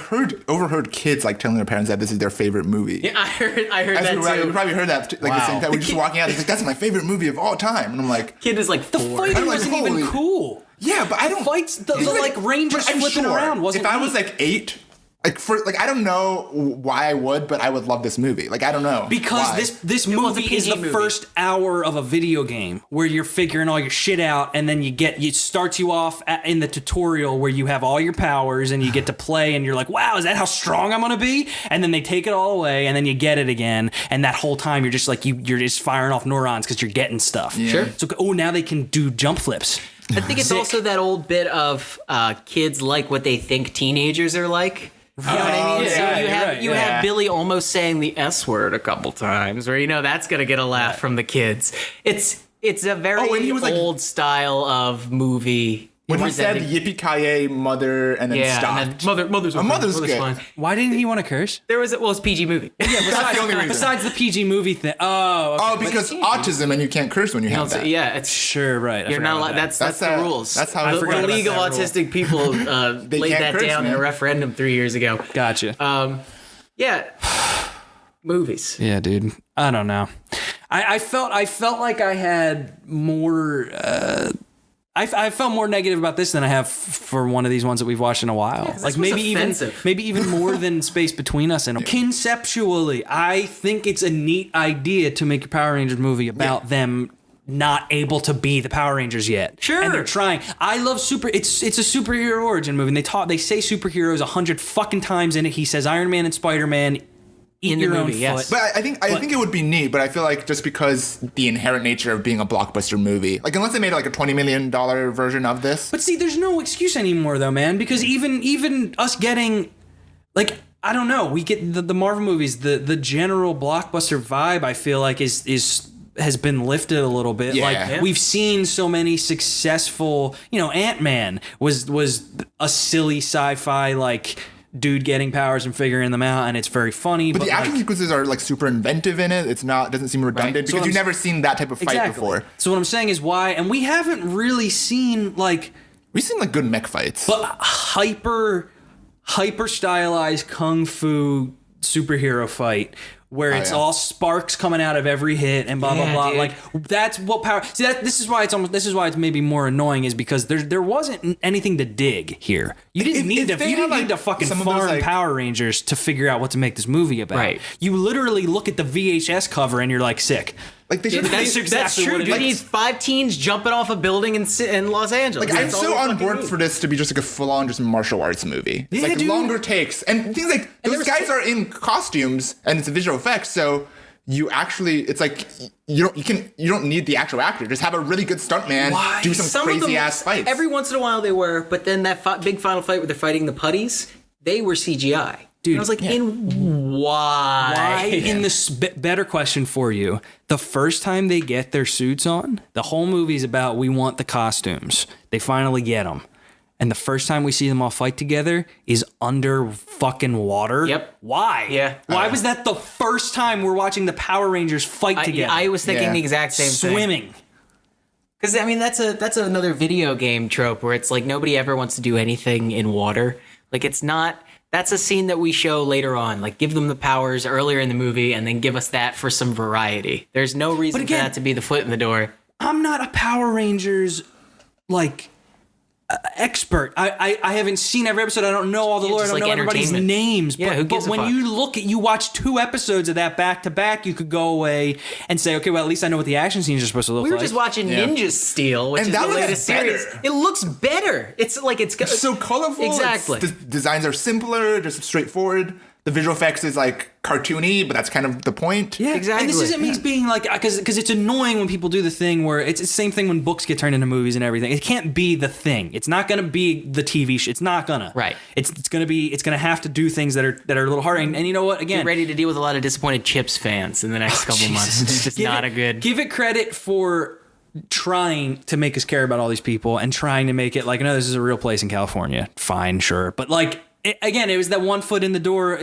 overheard kids like telling their parents that this is their favorite movie. Yeah, I heard that You too. probably heard that like the same time. We're just walking out. It's like, that's my favorite movie of all time. And I'm like, Kid is like the 4. fighting I'm like, wasn't even holy- cool. yeah, but I don't. Fights, the like Rangers but I'm flipping sure around wasn't If I neat. was like 8, I don't know why I would, but I would love this movie. Like I don't know Because why. this was a movie is PG the movie. first hour of a video game where you're figuring all your shit out, and then it starts you off in the tutorial where you have all your powers and you get to play, and you're like, wow, is that how strong I'm gonna be? And then they take it all away, and then you get it again, and that whole time you're just like you're just firing off neurons because you're getting stuff. Sure. So now they can do jump flips. I think it's also that old bit of kids like what they think teenagers are like. You know what I mean? yeah, So you're right, you have Billy almost saying the S word a couple times, where that's gonna get a laugh from the kids. It's a very when he was, like- old style of movie. when he said presenting- yippee-ki-yay mother and then stopped. and then mother's okay, mother's good. fine. Why didn't he want to curse? There was it's PG movie. That's the only reason. Besides the PG movie thing. Oh, okay. Oh, because autism and you can't curse when you have that. Yeah, it's Sure, right. I you're forgot not about allowed. that. That's the rules. that's how I the, forgot the about League of that rule. Autistic People laid can't that curse, down in man. a referendum 3 years ago. Gotcha. Yeah, movies. Yeah, dude. I don't know. I felt like I had more. I felt more negative about this than I have for one of these ones that we've watched in a while. Like maybe even more than Space Between Us. And conceptually, I think it's a neat idea to make a Power Rangers movie about them not able to be the Power Rangers yet. Sure. And they're trying. I love it's a superhero origin movie. And they say superheroes 100 fucking times in it. He says Iron Man and Spider-Man in your movie, yes. But I think it would be neat, but I feel like just because the inherent nature of being a blockbuster movie, like unless they made like a $20 million version of this. But see, there's no excuse anymore though, man, because even us getting, like, I don't know, we get the Marvel movies, the general blockbuster vibe, I feel like has been lifted a little bit. We've seen so many successful, Ant-Man was a silly sci-fi, like, dude getting powers and figuring them out, and it's very funny. But the action sequences are like super inventive in it. Doesn't seem redundant because you've never seen that type of fight before. So what I'm saying is why, and we haven't really seen we've seen like good mech fights, but hyper stylized kung fu superhero fight where it's all sparks coming out of every hit and blah blah blah. Dude. Like that's what power. See, this is why it's maybe more annoying, is because there wasn't anything to dig here. You didn't need to fucking farm Power Rangers to figure out what to make this movie about. Right. You literally look at the VHS cover and you're like, sick. Like they should. That's true. You need 5 teens jumping off a building in Los Angeles. Like I'm so on board for this to be just like a full-on just martial arts movie. It's like longer takes and things like those guys are in costumes and it's a visual effects. So you actually, it's like you don't need the actual actor. Just have a really good stuntman do some crazy ass fights. Every once in a while they were, but then that big final fight where they're fighting the putties, they were CGI. Dude, and I was like, why? In this better question for you, the first time they get their suits on, the whole movie's about we want the costumes. They finally get them. And the first time we see them all fight together is under fucking water. Yep. Why? Yeah. Why was that the first time we're watching the Power Rangers fight together? I was thinking the exact same thing. Swimming. Because, I mean, that's another video game trope where it's like nobody ever wants to do anything in water. Like, it's not... That's a scene that we show later on. Like, give them the powers earlier in the movie and then give us that for some variety. There's no reason for that to be the foot in the door. I'm not a Power Rangers, expert. I haven't seen every episode. I don't know all the lore. I don't know everybody's names. Yeah, but when you watch 2 episodes of that back to back, you could go away and say, okay, well, at least I know what the action scenes are supposed to look like. We were just watching Ninja Steel, which is the latest series. It looks better. It's so colorful. Exactly. The designs are simpler, just straightforward. The visual effects is like cartoony, but that's kind of the point. Yeah, exactly. And this isn't me being like, because it's annoying when people do the thing where it's the same thing when books get turned into movies and everything. It can't be the thing. It's not going to be the TV show. It's not gonna. Right. It's going to have to do things that are a little harder. And you know what? Again, get ready to deal with a lot of disappointed Chips fans in the next couple months. It's just Give it credit for trying to make us care about all these people and trying to make it like, no, this is a real place in California. Fine, sure, but like. It was that one foot in the door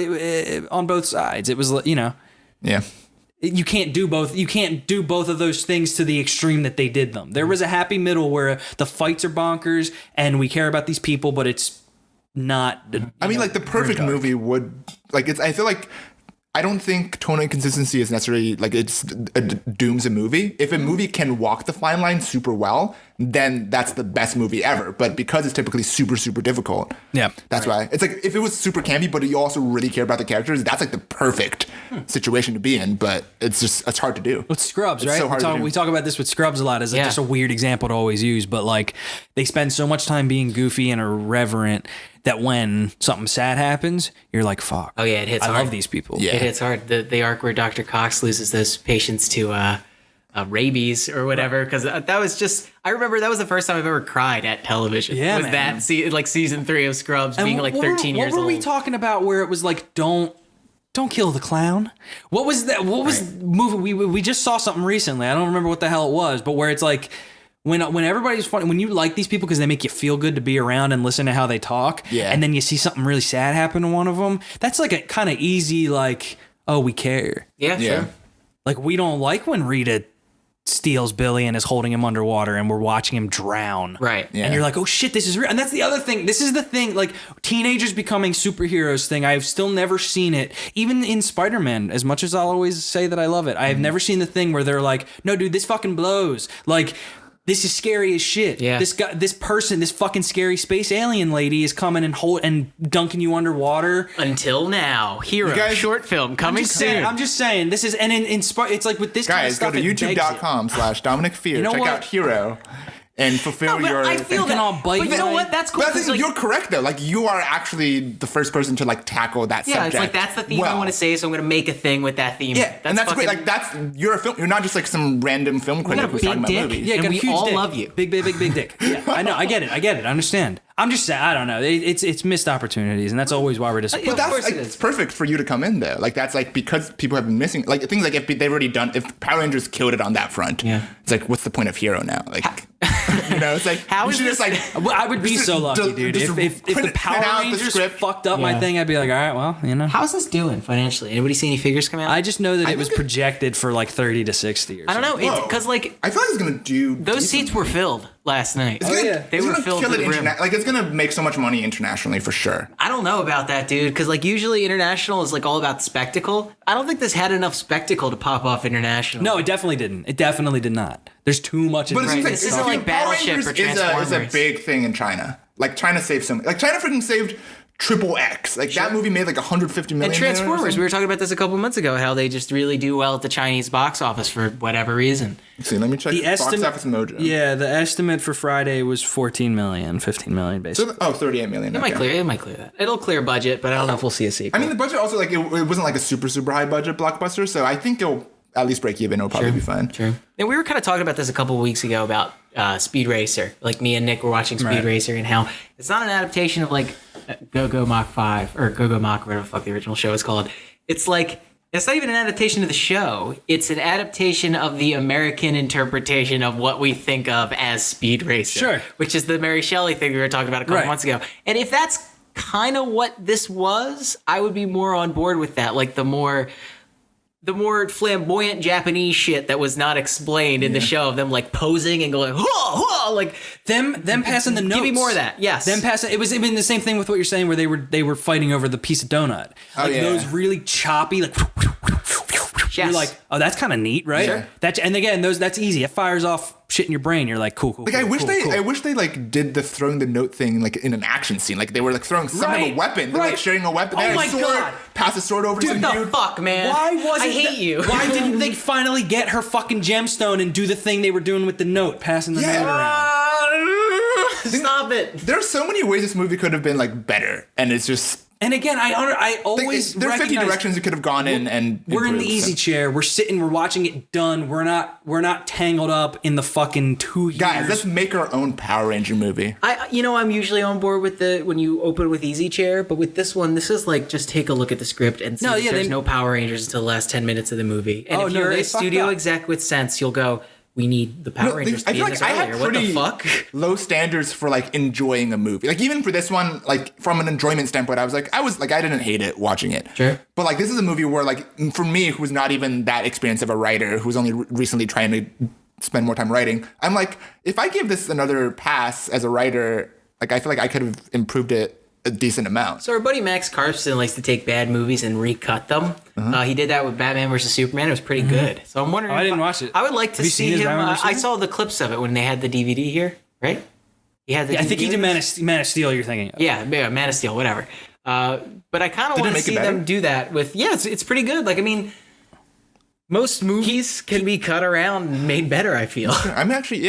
on both sides. It was, Yeah. You can't do both. You can't do both of those things to the extreme that they did them. There was a happy middle where the fights are bonkers and we care about these people, but it's not. I mean, like the perfect movie would I feel like. I don't think tone and consistency is necessarily dooms a movie. If a movie can walk the fine line super well, then that's the best movie ever. But because it's typically super, super difficult, that's why. It's like if it was super campy, but you also really care about the characters, that's like the perfect situation to be in. But it's hard to do. With Scrubs, it's right? So hard we talk about this with Scrubs a lot as just a weird example to always use. But like they spend so much time being goofy and irreverent that when something sad happens, you're like, fuck. Oh, yeah, it hits hard. I love these people. Yeah. It hits hard. The arc where Dr. Cox loses those patients to rabies or whatever, because that was just... I remember that was the first time I've ever cried at television. Yeah, was man. that season 3 of Scrubs, being like 13 years old. What were we talking about where it was like, don't kill the clown? What was that? What was the movie? We just saw something recently. I don't remember what the hell it was, but where it's like... When everybody's funny, when you like these people because they make you feel good to be around and listen to how they talk, and then you see something really sad happen to one of them, that's like a kind of easy, like, oh, we care. Yeah, sure. Like, we don't like when Rita steals Billy and is holding him underwater and we're watching him drown. Right. Yeah. And you're like, oh shit, this is real. And that's the other thing. This is the thing, like, teenagers becoming superheroes thing. I've still never seen it. Even in Spider-Man, as much as I'll always say that I love it, I have never seen the thing where they're like, no, dude, this fucking blows. Like... this is scary as shit. Yeah. This guy, this person, this fucking scary space alien lady is coming and dunking you underwater. Until now, Hero guys- short film coming soon. I'm just saying. This is it's like with this kind of Guys, stuff. go to it begs it. youtube.com/Dominic Fear. You know Check what? out Hero and fulfill No, but your. I feel can that. all bite But you know you. what? That's cool. But I 'cause, think like, you're correct though. Like you are actually the first person to like tackle that yeah, subject. it's like that's the theme I well. want to say, so I'm going to make a thing with that theme. Yeah, and that's great. Like that's you're a film. You're not just like some random film critic got a who's big talking dick. about movies. Yeah, And got a we huge all dick. love you. Big dick. Yeah, I know. I get it. I understand. I'm just saying. I don't know. It's missed opportunities, and that's always why we're disappointed. Of But that's course like it is. it's perfect for you to come in though. Like that's like because people have been missing. Like things like if they've already done. If Power Rangers killed it on that front, Yeah. it's like what's the point of Hero now? Like you know, it's like How you is should this- just like. Well, I would be just so lucky, just- dude. just If the print Power out the Rangers script. fucked up my Yeah. thing, I'd be like, all right, well, you know. How's this doing financially? Anybody see any figures come out? I just know that it was think it- projected for like 30 to 60 or I don't something. know. It's Whoa. because like I feel like it's gonna do those decent. seats were filled last night. It's gonna, yeah. They it's were gonna filled kill to it the rim. like it's gonna make so much money internationally for sure. I don't know about that, dude. Because like usually international is like all about spectacle. I don't think this had enough spectacle to pop off international. No, it definitely didn't. It definitely did not. There's too much. But it seems like, This it isn't seems like Battleship Power or Rangers is a Transformers. big thing in China. Like China saved so much. Like China freaking saved Triple X. Like that movie made like 150 million. And there or Transformers, something. we were talking about this a couple months ago, how they just really do well at the Chinese box office for whatever reason. Let's see, let me check The box estimate, office mojo. yeah, the estimate for Friday was 14 million, 15 million basically. So, 38 million. It might clear that. It'll clear budget, but I don't know if we'll see a sequel. I mean, the budget also like it wasn't like a super high budget blockbuster, so I think it'll at least break even. It'll probably be fine. True. And we were kind of talking about this a couple of weeks ago about Speed Racer. Like me and Nick were watching Speed Right. Racer and how it's not an adaptation of like Go Mach 5 or Go Mach, whatever the fuck the original show is called. It's like, it's not even an adaptation of the show. It's an adaptation of the American interpretation of what we think of as Speed Racer. Sure. Which is the Mary Shelley thing we were talking about a couple Right. months ago. And if that's kind of what this was, I would be more on board with that. Like the more flamboyant Japanese shit that was not explained in the show of them like posing and going, whoa, whoa, like Them passing the notes. give me more of that. Yes. Them passing. It was even the same thing with what you're saying, where they were fighting over the piece of donut. Oh, Like yeah. those really choppy, like. You're Yes. like, oh, that's kind of neat, right? Sure. And again, that's easy. It fires off shit in your brain. You're like, cool. Like I wish they like did the throwing the note thing like in an action scene. Like they were like throwing some Right, of a weapon. They're right. like sharing a weapon. They Oh had a my sword, God. pass a sword over to some what dude. the fuck, man? Why wasn't I hate you? Why didn't they finally get her fucking gemstone and do the thing they were doing with the note, passing the Yeah. note around? Stop it. There's so many ways this movie could have been like better, and it's just And again, I like, always there are 50 recognize directions it could have gone in, and we're in the improved, easy so. chair. We're sitting. We're watching it done. We're not tangled up in the fucking 2 years. Guys, let's make our own Power Ranger movie. I'm usually on board with when you open with Easy Chair, but with this one, this is like just take a look at the script and see No, that yeah, there's they- no Power Rangers until the last 10 minutes of the movie. And Oh, if no, you're they a fucked studio up. exec with sense, you'll go, we need the Power Rangers to I be feel in like this I earlier. had What the pretty fuck? low standards for like enjoying a movie. Like even for this one, like from an enjoyment standpoint, I didn't hate it watching it. Sure. But like this is a movie where like for me, who's not even that experienced of a writer, who's only recently trying to spend more time writing, I'm like, if I give this another pass as a writer, like I feel like I could have improved it a decent amount. So our buddy Max Carpston likes to take bad movies and recut them. He did that with Batman vs. Superman. It was pretty good. So I'm wondering. Oh, I if didn't watch it. I would like to Have you see seen his him. Batman vs. I Superman? saw the clips of it when they had the DVD here, right? He had the. I think he DVD did with Man of Steel. You're thinking of. Yeah, Man of Steel, whatever. But I kind of Did it want to make it see better? them do that with. Yeah, it's pretty good. Like I mean, most movies can be cut around and made better. I feel. I'm not sure.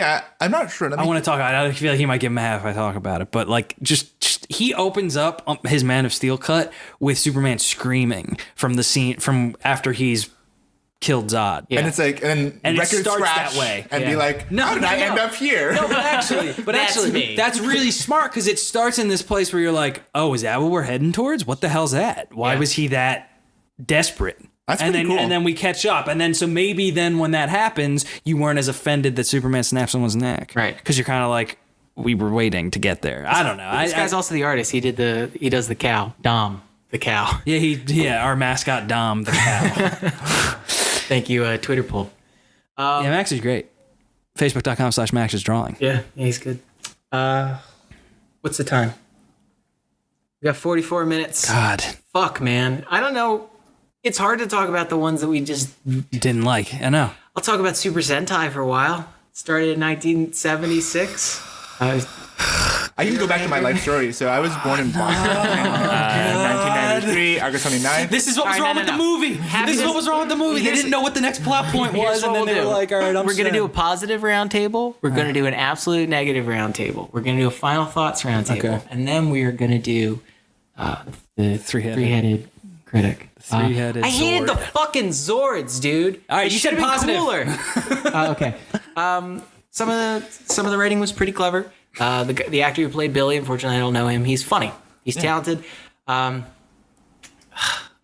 Let I me- want to talk about it. I feel like he might give him a half if I talk about it. But like, just he opens up his Man of Steel cut with Superman screaming from the scene from after he's killed Zod. Yeah. And it's like, and And it record starts scratch that way. and be Yeah. like, No, how did no, I no. end up here? No, but actually, That's me. that's really smart because it starts in this place where you're like, oh, is that what we're heading towards? What the hell's that? Why Yeah. was he that desperate? That's and pretty then cool. and then we catch up, and then so maybe then when that happens, you weren't as offended that Superman snaps someone's neck, Right. Because you're kind of like, we were waiting to get there. I don't know. This guy's also the artist. He does the cow, Dom, the cow. yeah, our mascot Dom the cow. Thank you, Twitter poll. Yeah, Max is great. Facebook.com/Max is drawing. Yeah, he's good. What's the time? We got 44 minutes. God, Fuck, man. I don't know. It's hard to talk about the ones that we just. didn't like. I know. I'll talk about Super Sentai for a while. started in 1976. I can go back to my life story. So I was born in Boston in 1993, August 29th. This is what was wrong with the movie. This is what was wrong with the movie. They didn't know what the next plot point was, and then they were like, all right, we're going to do a positive round table. We're going to do an absolute negative round table. We're going to do a final thoughts round table. Okay. And then we are going to do the three-headed critic. Three-headed I hated Zord. the fucking Zords, dude. All right, It you should said have been positive. cooler. Okay. Some of the writing was pretty clever. The actor who played Billy, unfortunately, I don't know him. He's funny. He's talented. I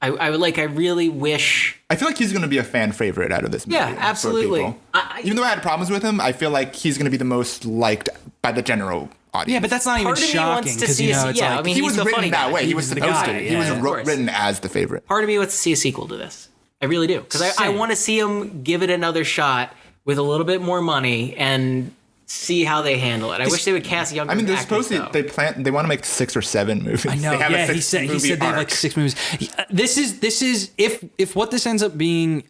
really wish. I feel like he's going to be a fan favorite out of this movie. Yeah, absolutely. For people. Even though I had problems with him, I feel like he's going to be the most liked by the general audience. Yeah, but that's not even Part of me shocking wants to because see. it's Yeah, like I mean, he he's was the written funny that guy. way. He was the supposed guy, to. He yeah, was of course. written as the favorite. Part of me wants to see a sequel to this. I really do, because I Same. want to see him give it another shot with a little bit more money and see how they handle it. I wish they would cast younger. I mean, they're actors, supposed to. though. They want to make 6 or 7 movies. I know. They have Yeah, a he said they have like 6 movies. This is if what this ends up being.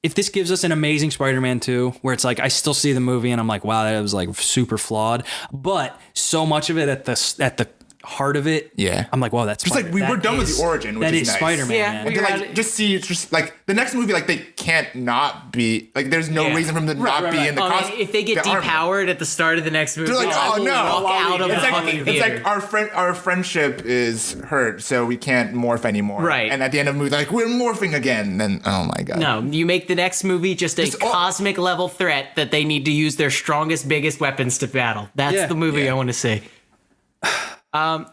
If this gives us an amazing Spider-Man 2, where it's like I still see the movie and I'm like, wow, that was like super flawed, but so much of it at the heart of it, Yeah. I'm like, wow, that's Just like we're done with the origin, which that is is nice. Spider-Man. Yeah, man. And to like just see, it's just like the next movie, like they can't not be like. There's no Yeah. reason for them to not be in the costume. If they get depowered at the start of the next movie, They're like, I oh will no! walk out of the It's fucking like, theater. it's like our friendship is hurt, so we can't morph anymore. Right. And at the end of the movie, they're like, we're morphing again. Then oh my god. No, you make the next movie just a all- cosmic level threat that they need to use their strongest, biggest weapons to battle. That's Yeah. the movie I want to see. And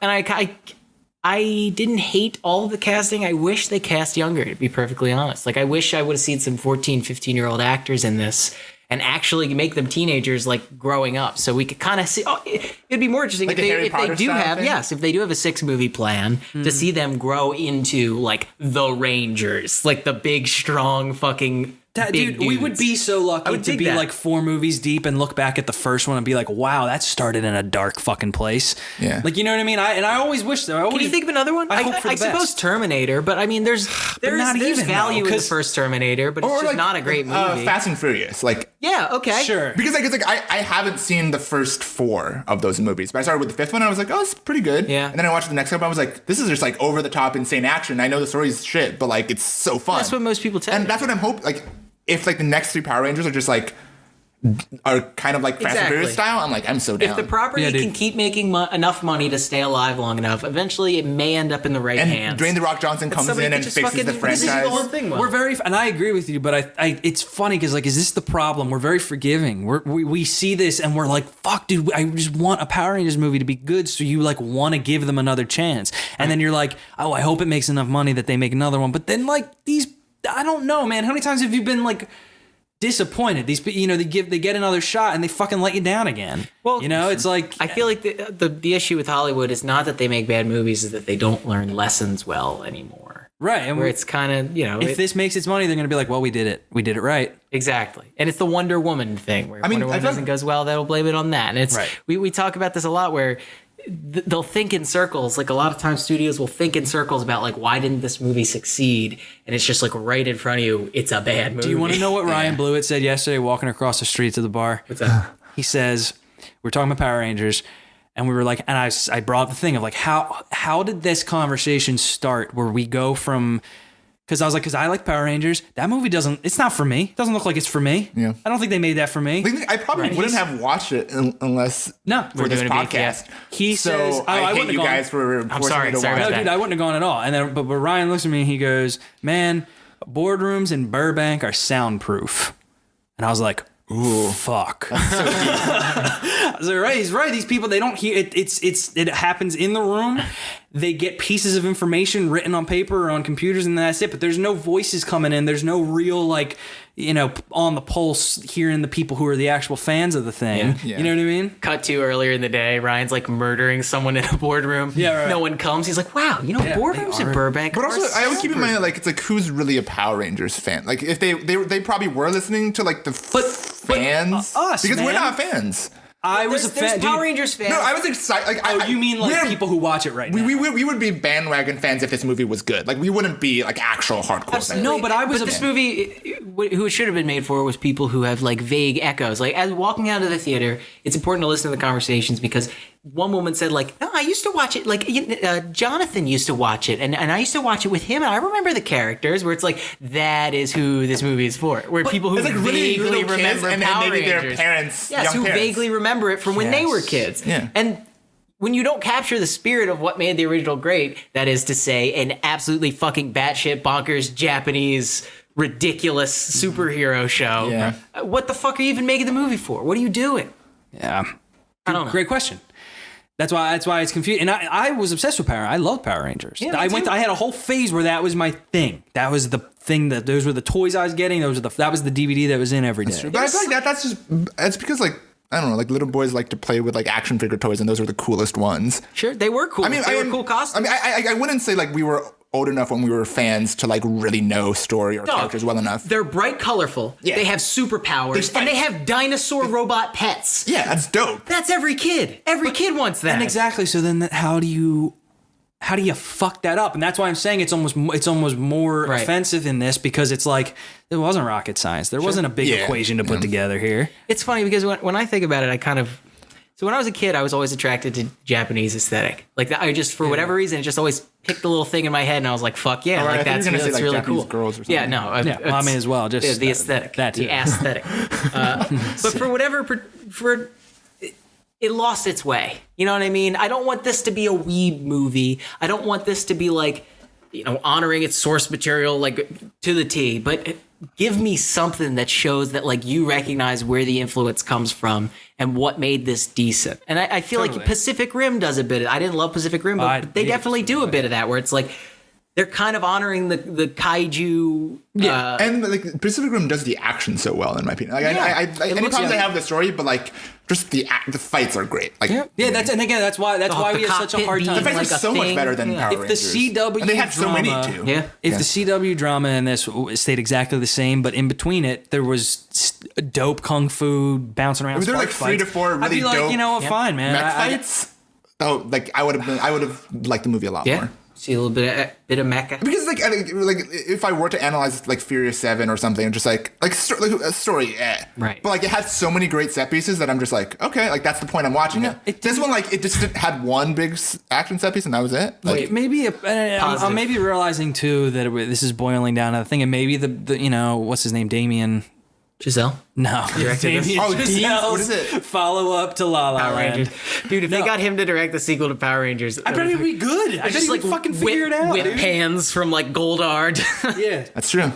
I didn't hate all of the casting. I wish they cast younger, to be perfectly honest. Like, I wish I would have seen some 14, 15-year-old actors in this and actually make them teenagers, like, growing up. So we could kind of see... Oh, it'd be more interesting Like if a Harry they Potter do style have... thing? Yes, if they do have a 6-movie plan to see them grow into, like, the Rangers. Like, the big, strong, fucking... big Dude, we would dudes. be so lucky I would to dig be that. like 4 movies deep and look back at the first one and be like, wow, that started in a dark fucking place. Yeah. Like, you know what I mean? I always wish that. Can you think of another one? I hope for the I suppose best. Terminator, but I mean, there's not even, value though, in the 'cause- first Terminator, but it's Or just like not a great movie. Fast and Furious, like. Yeah, okay. Sure. Because like it's like I haven't seen the first 4 of those movies, but I started with the 5th one. And I was like, oh, it's pretty good. Yeah. And then I watched the next couple. I was like, this is just like over the top insane action. I know the story's shit, but like it's so fun. That's what most people tell And me. that's what I'm hoping. Like if like the next 3 Power Rangers are just like are kind of like Fast and Exactly. Furious style, I'm like, I'm so down. If the property Yeah, dude. can keep making enough money to stay alive long enough, eventually it may end up in the right and hands. Dwayne the Rock Johnson comes somebody in could and just fixes fucking the do this. This is the whole franchise. thing. We're very, and I agree with you, but I it's funny because like, is this the problem? We're very forgiving. We see this and we're like, fuck, dude, I just want a Power Rangers movie to be good, so you like want to give them another chance, and then you're like, oh, I hope it makes enough money that they make another one. But then like these, I don't know, man. How many times have you been like disappointed? These, you know, they get another shot and they fucking let you down again. Well, you know, it's like I feel like the issue with Hollywood is not that they make bad movies, is that they don't learn lessons well anymore. right, and Where it's kind of, you know, if this makes its money, they're gonna be like, well, we did it right. exactly. And it's the Wonder Woman thing, where if I mean, Wonder Woman I feel- doesn't goes well, they'll blame it on that. And it's Right. we talk about this a lot, where they'll think in circles. Like, a lot of times studios will think in circles about like, why didn't this movie succeed? And it's just like right in front of you, it's a bad movie. Do you want to know what Ryan Blewett said yesterday walking across the street to the bar? What's that? He says, we're talking about Power Rangers, and we were like, and I brought up the thing of like, how did this conversation start where we go from, because I was like, because I like Power Rangers. That movie it's not for me. It doesn't look like it's for me. Yeah. I don't think they made that for me. I probably wouldn't have watched it unless No. for We're this doing a beef, podcast. He so says, I wouldn't hate have you gone. guys for forcing sorry, me to sorry watch about No, it. dude, I wouldn't have gone at all. And then, but Ryan looks at me and he goes, man, boardrooms in Burbank are soundproof. And I was like, ooh, fuck. I was like, right, he's right. These people, they don't hear it. It happens in the room. They get pieces of information written on paper or on computers, and that's it. But there's no voices coming in. There's no real, like, you know, on the pulse hearing the people who are the actual fans of the thing. Yeah. You know what I mean? Cut to earlier in the day, Ryan's like murdering someone in a boardroom. Yeah, right. No one comes. He's like, wow, you know, Yeah, boardrooms they in are. Burbank. But also, are I always keep in mind soundproof. like it's like who's really a Power Rangers fan? Like if they probably were listening to like the fans us, because we're man. not fans. I was a fan. Power Rangers fans. No, I was excited. Like, You mean like people who watch it right now? We would be bandwagon fans if this movie was good. Like, we wouldn't be like actual hardcore fans. No, but I was. This movie, who it should have been made for, was people who have like vague echoes. Like, as walking out of the theater, it's important to listen to the conversations because one woman said like, "No, I used to watch it. Like, Jonathan used to watch it, and I used to watch it with him, and I remember the characters." Where it's like, that is who this movie is for. Where people who it's like really vaguely little kids remember and Power maybe Rangers, their parents, yes, young who parents. vaguely remember it from when they were kids, Yeah. and. When you don't capture the spirit of what made the original great, that is to say, an absolutely fucking batshit bonkers Japanese ridiculous superhero show, Yeah. what the fuck are you even making the movie for? What are you doing? Yeah, I don't know. great question. That's why it's confusing. And I was obsessed with Power. I love Power Rangers. Yeah, I had a whole phase where that was my thing. That was the thing that those were the toys I was getting. That was the DVD that was in every day. But I feel like that's because like, I don't know, like little boys like to play with like action figure toys, and those are the coolest ones. Sure, they were cool. They were cool costumes. I mean, I wouldn't say like we were old enough when we were fans to like really know story or characters well enough. They're bright, colorful. Yeah. They have superpowers, and they have dinosaur robot pets. Yeah, that's dope. That's every kid. Every kid wants that. And exactly. So then, how do you fuck that up? And that's why I'm saying it's almost more Right. offensive in this, because it's like it wasn't rocket science. There wasn't a big equation to put together here. It's funny because when I think about it, so when I was a kid, I was always attracted to Japanese aesthetic. Like I just, for whatever reason, it just always picked the little thing in my head, and I was like, "Fuck yeah!" Right, like I thought you were gonna say, like, really Japanese cool. girls or something. Yeah, no, Well, I mean, as well, just the aesthetic, that too. the aesthetic. But for whatever, it lost its way. You know what I mean? I don't want this to be a weeb movie. I don't want this to be like, honoring its source material like to the T. But give me something that shows that like you recognize where the influence comes from and what made this decent. And I feel like Pacific Rim does a bit. I didn't love Pacific Rim, but they definitely do a bit of that, where it's like they're kind of honoring the kaiju. And like Pacific Rim does the action so well, in my opinion. Like I any problems I have with the story, but like just the fights are great. Like that's why we have such a hard time. the fights are so much better than Power Rangers. If the CW and they have so many too. If the CW drama in this stayed exactly the same, but in between it there was dope kung fu bouncing around. Was there like 3 to 4 really I'd be like, dope fine, man. mech fights? I would have liked the movie a lot more. See a little bit of mecha. Because like if I were to analyze like Furious 7 or something, just like a story, right? But like it had so many great set pieces that I'm just like, okay, like that's the point I'm watching it. This one, like it just had one big action set piece and that was it. Like maybe I'm maybe realizing too that this is boiling down to the thing, and maybe the what's his name, Damien. Giselle? No. Directed this? Oh, what is it? Follow up to La La Power Land. Rangers. Dude, if they got him to direct the sequel to Power Rangers, I bet it'd be good. I bet he would fucking figure it out. With pans from like Goldard. Yeah. That's true.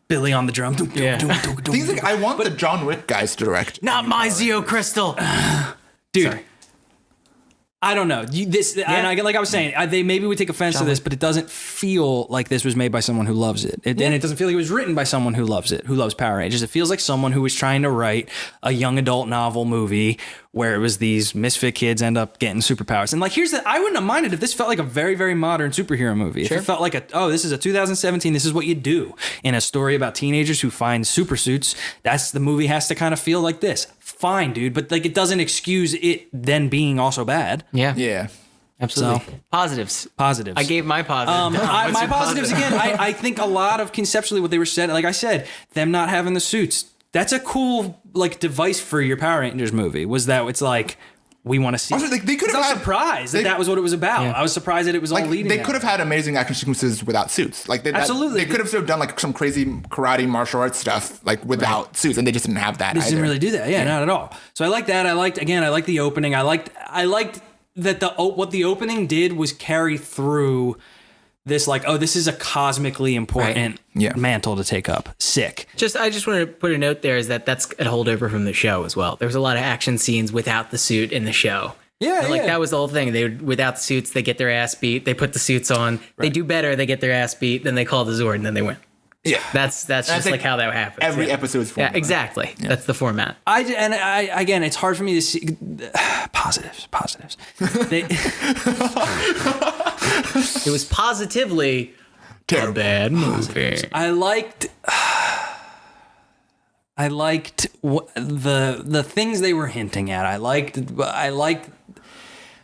Billy on the drum. Yeah. Things like I want the John Wick guys to direct. Not my Zeo Crystal. Dude. Sorry. I don't know. And like I was saying, they maybe would take offense to this, but it doesn't feel like this was made by someone who loves it. And it doesn't feel like it was written by someone who loves it, who loves Power Rangers. It feels like someone who was trying to write a young adult novel movie where it was these misfit kids end up getting superpowers. And like, I wouldn't have minded if this felt like a very, very modern superhero movie. Sure. If it felt like this is a 2017, this is what you do in a story about teenagers who find super suits. The movie has to kind of feel like this. Fine, dude, but like it doesn't excuse it then being also bad. Yeah. Absolutely. So, positives. I gave my positives. My positives again. I think a lot of conceptually what they were said. Like I said, them not having the suits. That's a cool like device for your Power Rangers movie. Was that it's like we want to see. Also, they could have. I was surprised that was what it was about. Yeah. I was surprised that it was all leading. They could have had amazing action sequences without suits. Like absolutely, they could have done like some crazy karate martial arts stuff like without suits, and they just didn't have that. They didn't really do that. Yeah, not at all. So I like that. I liked the opening. I liked that what the opening did was carry through this this is a cosmically important mantle to take up. Sick. I just wanted to put a note there is that's a holdover from the show as well. There was a lot of action scenes without the suit in the show. Yeah, that was the whole thing. They without the suits, they get their ass beat. They put the suits on. Right. They do better. They get their ass beat. Then they call the Zord and then they win. Yeah, that's just like how that happens. Every episode's format. Yeah, exactly. Yeah. That's the format. Again, it's hard for me to see positives. It was positively a bad movie. I liked I liked the things they were hinting at. I liked.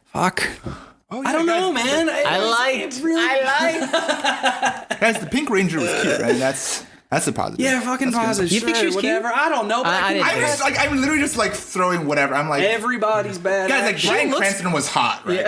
Fuck. Oh, yeah, I don't know, man. I liked. Guys, the Pink Ranger was cute, right? That's a positive. Yeah, fucking That's positive. You Sure, think she was whatever. cute? I don't know. But I'm literally just like throwing whatever. I'm like, everybody's bad. guys, like Bryan Cranston was hot, right?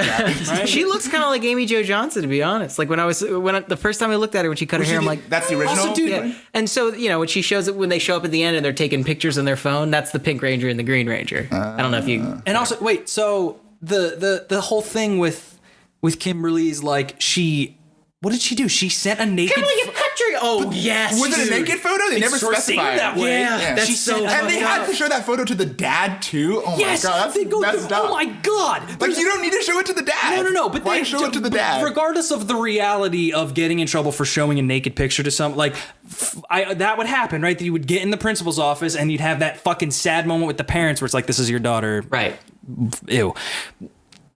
right? She looks kind of like Amy Jo Johnson, to be honest. Like the first time I looked at her when she cut her hair, I'm like, that's the original. Also, dude, yeah. And so when she shows it when they show up at the end and they're taking pictures on their phone, that's the Pink Ranger and the Green Ranger. I don't know if you. And also, wait. So the whole thing with Kimberly's like what did she do? She sent a naked. Oh yes. Was it a naked photo? They never sort of seemed specified. that way. Yeah, that's she so sent, And they had to show that photo to the dad too. Oh yes, my god, they that's go. messed up. Oh my god. Like you don't need to show it to the dad. No. But why show it to the dad? Regardless of the reality of getting in trouble for showing a naked picture to some, like, that would happen, right? That you would get in the principal's office and you'd have that fucking sad moment with the parents where it's like, this is your daughter. Right. Ew.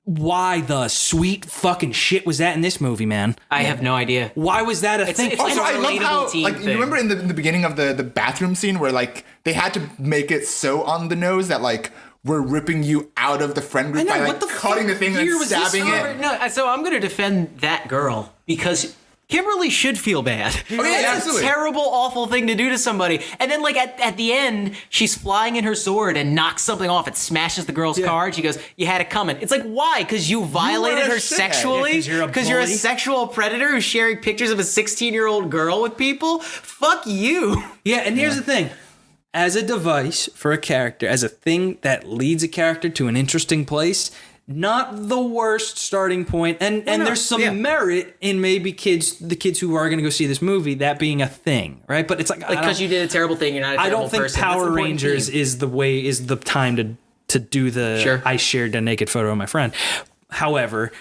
Why the sweet fucking shit was that in this movie, man? I have no idea. Why was that a thing? it's Also, like a I love relatable how, teen like, thing. you remember in the beginning of the bathroom scene where, like, they had to make it so on the nose that, like, we're ripping you out of the friend group I know, by, what like, the cutting the fuck thing and year was this stabbing from? it. No, so I'm going to defend that girl because Kimberly should feel bad. yeah, That's absolutely. a terrible, awful thing to do to somebody. And then, like, at the end, she's flying in her sword and knocks something off. It smashes the girl's car. And she goes, you had it coming. It's like, why? Because you violated a her shithead. sexually? Yeah, 'cause you're a bully. sexual predator who's sharing pictures of a 16-year-old girl with people? Fuck you. Yeah, and here's the thing. As a device for a character, as a thing that leads a character to an interesting place, not the worst starting point. And there's some merit in maybe the kids who are going to go see this movie, that being a thing, right? But it's like Because you did a terrible thing, you're not a terrible I don't think person. Power That's the point Rangers theme. is the time to do the Sure. I shared a naked photo of my friend. However,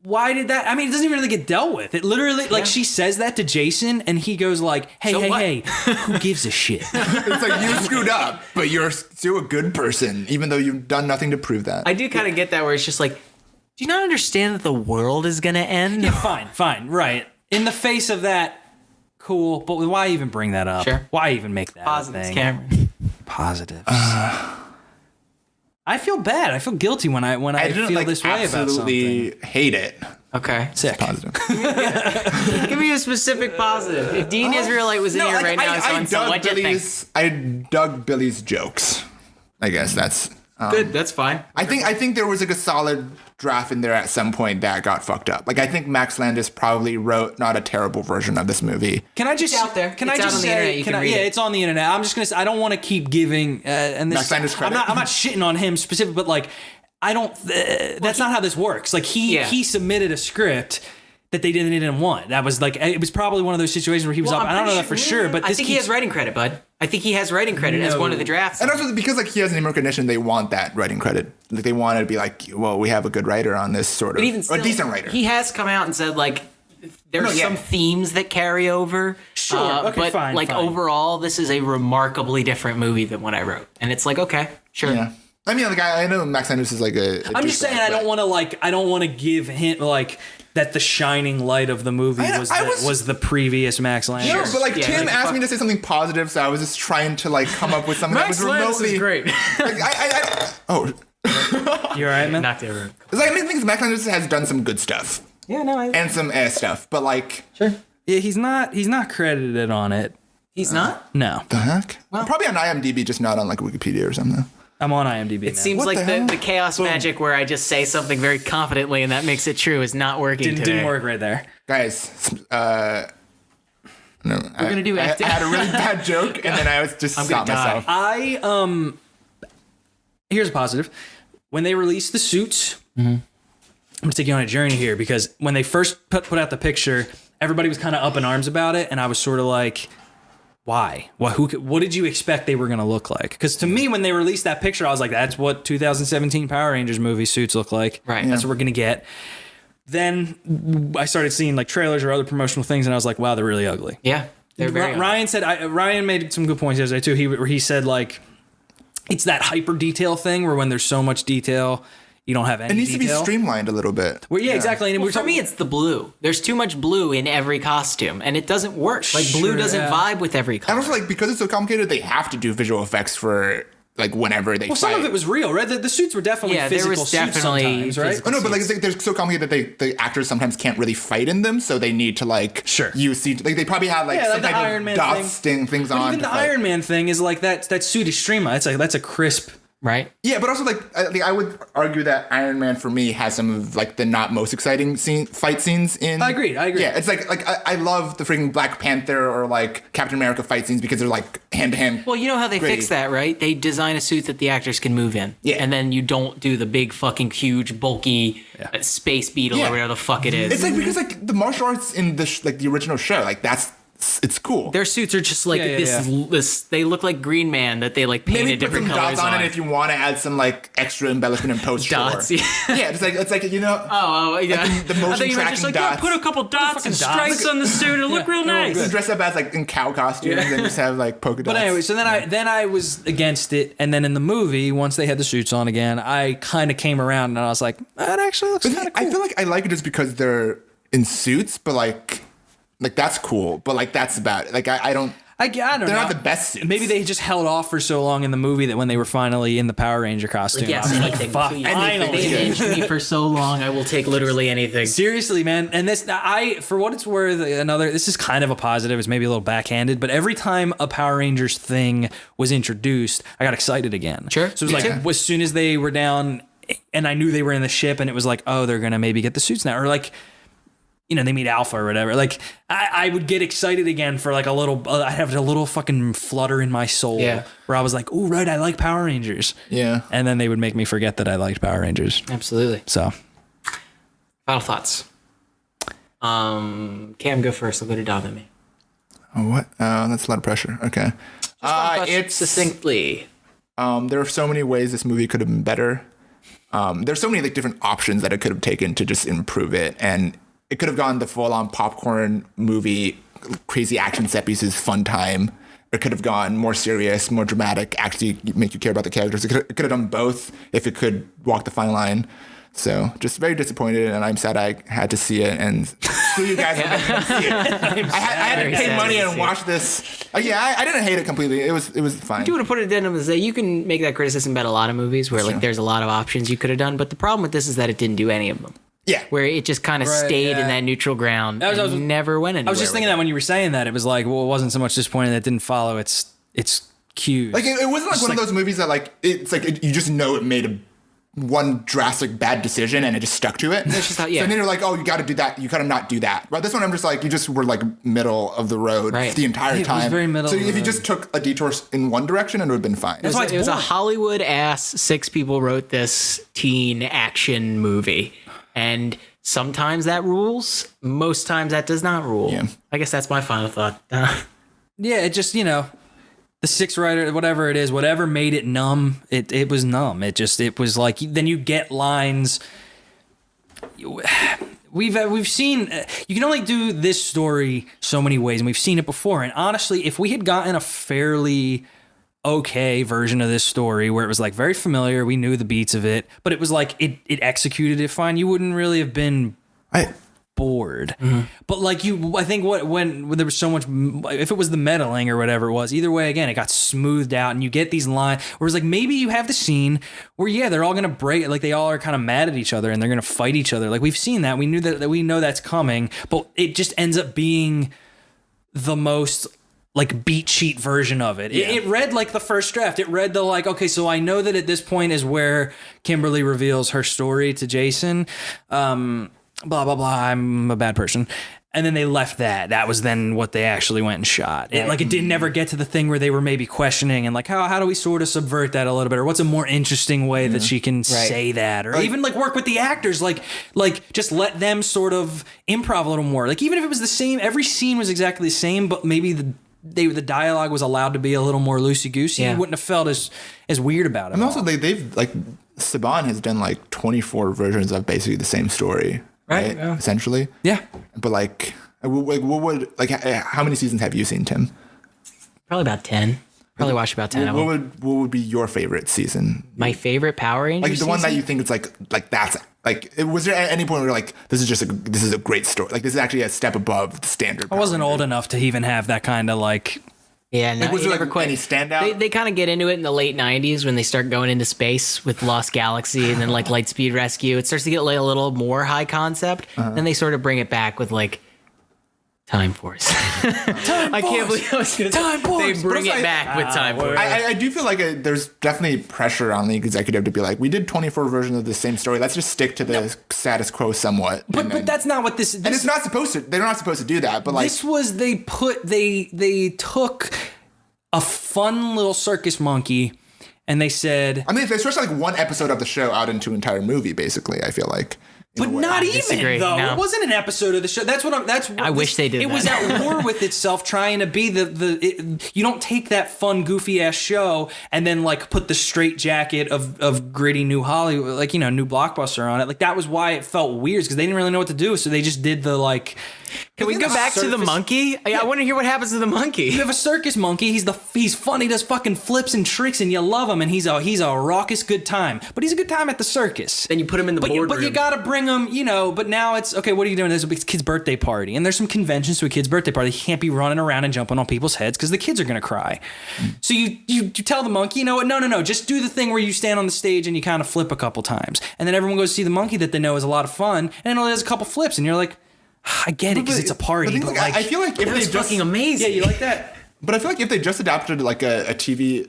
why did that? I mean, it doesn't even really get dealt with. It literally, like, she says that to Jason, and he goes like, "Hey, So what? hey, who gives a shit?" It's like, you screwed up, but you're still a good person, even though you've done nothing to prove that. I do kind of get that where it's just like, do you not understand that the world is going to end? Yeah, fine, right. In the face of that, cool, but why even bring that up? Sure. Why even make that Positives, a thing? Cameron. Positives. I feel bad. I feel guilty when I didn't, feel like, this way about absolutely something. hate it. Okay. Sick. Positive. Give me a specific positive. If Dean Israelite was in here right now, he's going, so what'd you think? I dug Billy's jokes. I guess that's Good, that's fine. I think there was like a solid draft in there at some point that got fucked up. Like, I think Max Landis probably wrote not a terrible version of this movie. Can I just It's out there. Can It's I out just on the internet. say? You Can can I, read yeah, it. it's on the internet. I'm just gonna say I don't want to keep giving and this. Max Landis credit. I'm not shitting on him specific, but like I don't. That's not how this works. Like he submitted a script that they didn't want. That was like it was probably one of those situations where he was up. I don't know that for sure, but I this think he has writing credit, bud. I think he has writing credit as one of the drafts. And also because like he has name recognition, they want that writing credit. Like they want to be like, well, we have a good writer on this sort of, But even or still, a decent writer. he has come out and said like there's some themes that carry over. Sure, okay, but fine, like fine. overall, this is a remarkably different movie than what I wrote, and it's like okay, sure. Yeah. I mean, like I know Max Landis is like a I'm just saying I don't want to give him like that the shining light of the movie was the previous Max Landis. No, but like Yeah, Tim like, asked fuck- me to say something positive, so I was just trying to like come up with something that was remotely great. Like, oh, You all right, man? Not there. it's like I mean, Max Landis has done some good stuff Yeah, no, and some stuff, but like sure. Yeah, he's not credited on it. He's not. No, the heck? Probably on IMDb, just not on like Wikipedia or something. I'm on IMDb. It seems What like the hell? the chaos magic where I just say something very confidently and that makes it true is not working today. didn't work right there. Guys, no, we're gonna do I acting. had a really bad joke, and then I was just I'm stopped gonna die. myself. Here's a positive. When they released the suits, I'm gonna take you on a journey here because when they first put out the picture, everybody was kind of up in arms about it, and I was sort of like, why? What did you expect they were gonna look like? Because to me, when they released that picture, I was like, that's what 2017 Power Rangers movie suits look like. Right. That's what we're gonna get. Then I started seeing like trailers or other promotional things, and I was like, wow, they're really ugly. Yeah, they're very. Ryan said Ryan made some good points yesterday too. Where he said like it's that hyper detail thing where when there's so much detail, You don't have any. It needs to be detail. streamlined a little bit. Well, yeah, exactly. And Well, for me, it's the blue. There's too much blue in every costume, and it doesn't work. Like blue Sure, doesn't yeah. vibe with every color. And also, like, because it's so complicated, they have to do visual effects for like whenever they Well, fight. some of it was real, right? The suits were definitely Yeah, there physical was suits definitely sometimes, right? physical Oh no, but like it's like they're so complicated that the actors sometimes can't really fight in them, so they need to like Sure. use CG. Like they probably have like Yeah, some like the type Iron of Man dot thing. sting things But on. even to the fight. Iron Man thing is like that suit is streama. That's a crisp. right? Yeah, but also like I would argue that Iron Man for me has some of like the not most exciting fight scenes in. I agree. Yeah, it's like I love the freaking Black Panther or like Captain America fight scenes because they're like hand to hand. Well, you know how they Gritty. fix that, right? They design a suit that the actors can move in. Yeah. And then you don't do the big fucking huge bulky space beetle Yeah. or whatever the fuck it is. It's like because like the martial arts in the like the original show, like it's cool. Their suits are just like Yeah, this. They look like Green Man that they like painted Maybe put different some colors dots on it if you want to add some like extra embellishment in post. Dots, sure. yeah. Yeah, it's like you know. Oh, yeah. the motion I thought you were just tracking like, dots. yeah, put a couple dots and fucking stripes dots. on the suit. It'll look real nice. Just dress up as like in cow costumes and just have like polka dots. But anyway, so then I was against it, and then in the movie, once they had the suits on again, I kind of came around and I was like, that actually looks kind of cool. I feel like I like it just because they're in suits, but like that's cool. But like that's about it. Like I don't. I don't know. They're not the best suits. Maybe they just held off for so long in the movie that when they were finally in the Power Ranger costume, Yes, I was like, anything. fuck, Please. finally. They've aged me for so long. I will take literally anything. Seriously, man. And this, for what it's worth, this is kind of a positive. It's maybe a little backhanded, but every time a Power Rangers thing was introduced, I got excited again. Sure. So it was like, as soon as they were down and I knew they were in the ship and it was like, oh, they're going to maybe get the suits now. Or like, you know, they meet Alpha or whatever. Like, I would get excited again for like a little, I'd have a little fucking flutter in my soul where I was like, oh, right, I like Power Rangers. Yeah. And then they would make me forget that I liked Power Rangers. Absolutely. So. Final thoughts. Cam, go first. I'll go to Dom and me. Oh, what? That's a lot of pressure. Okay. It's succinctly. There are so many ways this movie could have been better. There's so many like different options that it could have taken to just improve it, and it could have gone the full-on popcorn movie, crazy action set pieces, fun time. It could have gone more serious, more dramatic, actually make you care about the characters. It could have done both if it could walk the fine line. So just very disappointed, and I'm sad I had to see it. And screw you guys for making me see it. I had to pay money and watch this. I didn't hate it completely. It was fine. I do want to put it in and say you can make that criticism about a lot of movies where like there's a lot of options you could have done, but the problem with this is that it didn't do any of them. Yeah. Where it just kind of stayed in that neutral ground and never went anywhere. I was just thinking that when you were saying that, it was like, well, it wasn't so much disappointing that it didn't follow its cues. Like it wasn't like one of those movies that like it's like you just know it made one drastic bad decision and it just stuck to it. It's just how, So then you're like, oh, you got to do that. You got to not do that. But this one, I'm just like, you just were like middle of the road the entire time. It was very middle So of the if you road. just took a detour in one direction, it would have been fine. It was a Hollywood ass 6 people wrote this teen action movie. And sometimes that rules. Most times that does not rule. Yeah. I guess that's my final thought. Yeah, it just, the 6 writer, whatever it is, whatever made it numb, it was numb. It was like, then you get lines. We've seen, you can only do this story so many ways, and we've seen it before. And honestly, if we had gotten a fairly okay version of this story where it was like very familiar, we knew the beats of it, but it was like it executed it fine, you wouldn't really have been bored. But like I think when there was so much, if it was the meddling or whatever it was, either way, again, it got smoothed out and you get these lines where it's like maybe you have the scene where they're all gonna break, like they all are kind of mad at each other and they're gonna fight each other. Like we've seen that, we knew that we know that's coming, but it just ends up being the most like beat sheet version of it. It read like the first draft. It read the like, okay, so I know that at this point is where Kimberly reveals her story to Jason. Blah, blah, blah, I'm a bad person. And then they left that. That was then what they actually went and shot. It didn't ever get to the thing where they were maybe questioning and like, how do we sort of subvert that a little bit? Or what's a more interesting way that she can say that? Or even like work with the actors, like just let them sort of improv a little more. Like even if it was the same, every scene was exactly the same, but maybe the dialogue was allowed to be a little more loosey-goosey. You wouldn't have felt as weird about it. And also they've like, Saban has done like 24 versions of basically the same story. Right? Yeah. Essentially. Yeah. But like, what would, like, how many seasons have you seen, Tim? Probably about 10. Probably watched about 10 of them. What would be your favorite season? My favorite Power Rangers Like the one that you think it's like that's like. Was there at any point where you're like, this is a great story? Like this is actually a step above the standard. I wasn't old enough to even have that kind of like. Yeah, no, Like, was there never like quite. any standout? They kind of get into it in the late 90s when they start going into space with Lost Galaxy and then like Lightspeed Rescue. It starts to get like a little more high concept. Then they sort of bring it back with like Time Force. I can't believe I was going to say Force. they bring it back with Time Force. I do feel like there's definitely pressure on the executive to be like, we did 24 versions of the same story. Let's just stick to the status quo somewhat. But that's not what this. And it's not supposed to. They're not supposed to do that. But like, This was they took a fun little circus monkey and they said, I mean, they stretched like one episode of the show out into an entire movie, basically. I feel like. but not even disagree. though. No. It wasn't an episode of the show. That's what I wish they did It that. was at war with itself, trying to be you don't take that fun, goofy ass show and then like put the straight jacket of gritty new Hollywood, like, new blockbuster on it. Like that was why it felt weird, because they didn't really know what to do, so they just did the like. Can we go back to the monkey? I want to hear what happens to the monkey. You have a circus monkey. He's fun. He does fucking flips and tricks, and you love him. And he's a raucous good time. But he's a good time at the circus. Then you put him in the boardroom. But you gotta bring him. But now it's okay. What are you doing? There's a kid's birthday party, and there's some conventions to a kid's birthday party. You can't be running around and jumping on people's heads because the kids are gonna cry. So you tell the monkey, you know what? No. Just do the thing where you stand on the stage and you kind of flip a couple times, and then everyone goes to see the monkey that they know is a lot of fun, and it only does a couple flips, and you're like, I get it because it's a party, but I feel like if they It's just fucking amazing. yeah, you like that? But I feel like if they just adapted like the TV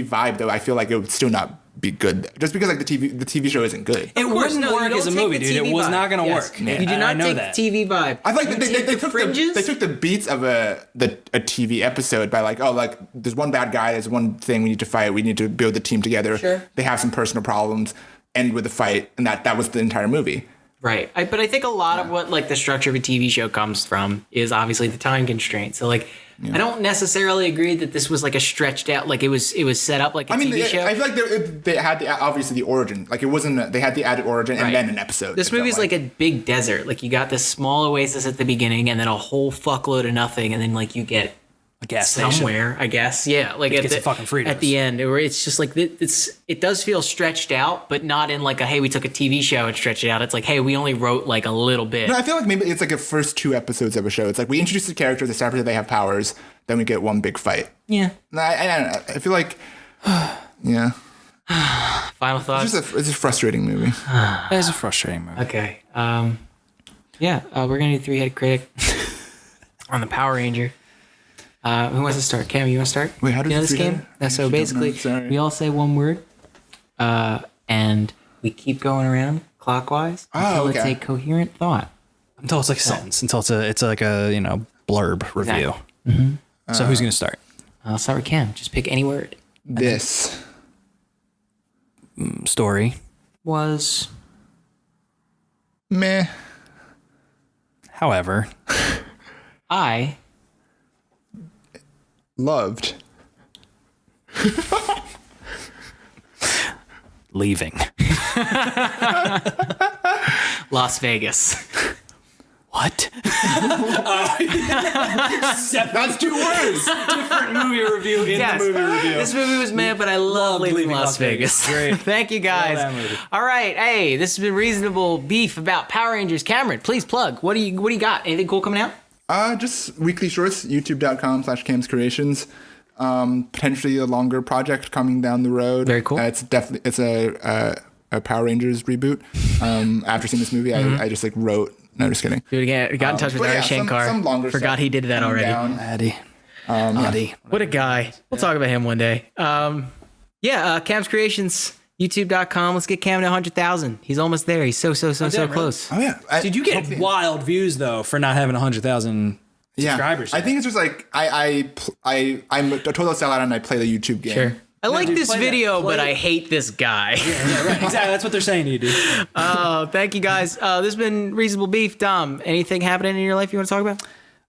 vibe, though, I feel like it would still not be good. Just because like the TV show isn't good. It wouldn't No, you work don't as a take movie, the dude. TV It was vibe. not gonna Yes. work. You do I not know take that. the TV vibe. I feel like You take the fringes. they took the beats of a TV episode by like, oh, like there's one bad guy, there's one thing we need to fight, we need to build the team together. Sure. They have some personal problems, end with a fight, and that was the entire movie. Right. But I think a lot of what like the structure of a TV show comes from is obviously the time constraint. So like I don't necessarily agree that this was like a stretched out, like it was set up like a TV show. I feel like they had obviously the origin. Like it wasn't. They had the added origin and then an episode. This movie is like a big desert. Like you got this small oasis at the beginning and then a whole fuckload of nothing, and then like you get A gas station. somewhere, I guess. Yeah, like Get some fucking Fritos. at the end, where it's just like it does feel stretched out, but not in like a hey, we took a TV show and stretched it out. It's like hey, we only wrote like a little bit. No, I feel like maybe it's like the first 2 episodes of a show. It's like we introduce the characters, establish that they have powers, then we get one big fight. Yeah. I don't know. I feel like, yeah, Final thoughts. it's a frustrating movie. It is a frustrating movie. Okay. Yeah, we're gonna do 3-head critic on the Power Ranger. Who wants to start? Cam, you want to start? Wait, how does you know this this game? go? So I actually basically, don't know. Sorry. we all say one word, and we keep going around clockwise until it's okay. a coherent thought. Until it's like a sentence. Until it's like a blurb review. So who's gonna start? I'll start with Cam. Just pick any word. This Story. Was meh. However, I Loved. leaving. Las Vegas? What? That's 2 words. Different movie review in Yes. the movie review. This movie was mad, but I love leaving Las Vegas. Great. Thank you guys. Love that movie. All right, hey, this has been Reasonable Beef about Power Rangers. Cameron, please plug. What do you got? Anything cool coming out? Just weekly shorts, youtube.com/CamsCreations. Potentially a longer project coming down the road. Very cool. It's a Power Rangers reboot. After seeing this movie, I just like wrote. No, just kidding. Do it again. Got in touch with But Ari yeah, Shankar. some longer Forgot stuff he did that coming already. down. Eddie. What a guy. We'll talk about him one day. Cam's Creations, youtube.com. Let's get Cam to 100,000. He's almost there. He's so really? close. Oh yeah. Did you get wild views though for not having 100,000 subscribers? I think it's just like I'm a total sellout and I play the YouTube game. Sure. I like dude, this play that. video, Play but it. I hate this guy. Yeah, right. Exactly. That's what they're saying to you, dude. Thank you guys. This has been Reasonable Beef. Dom, anything happening in your life you want to talk about?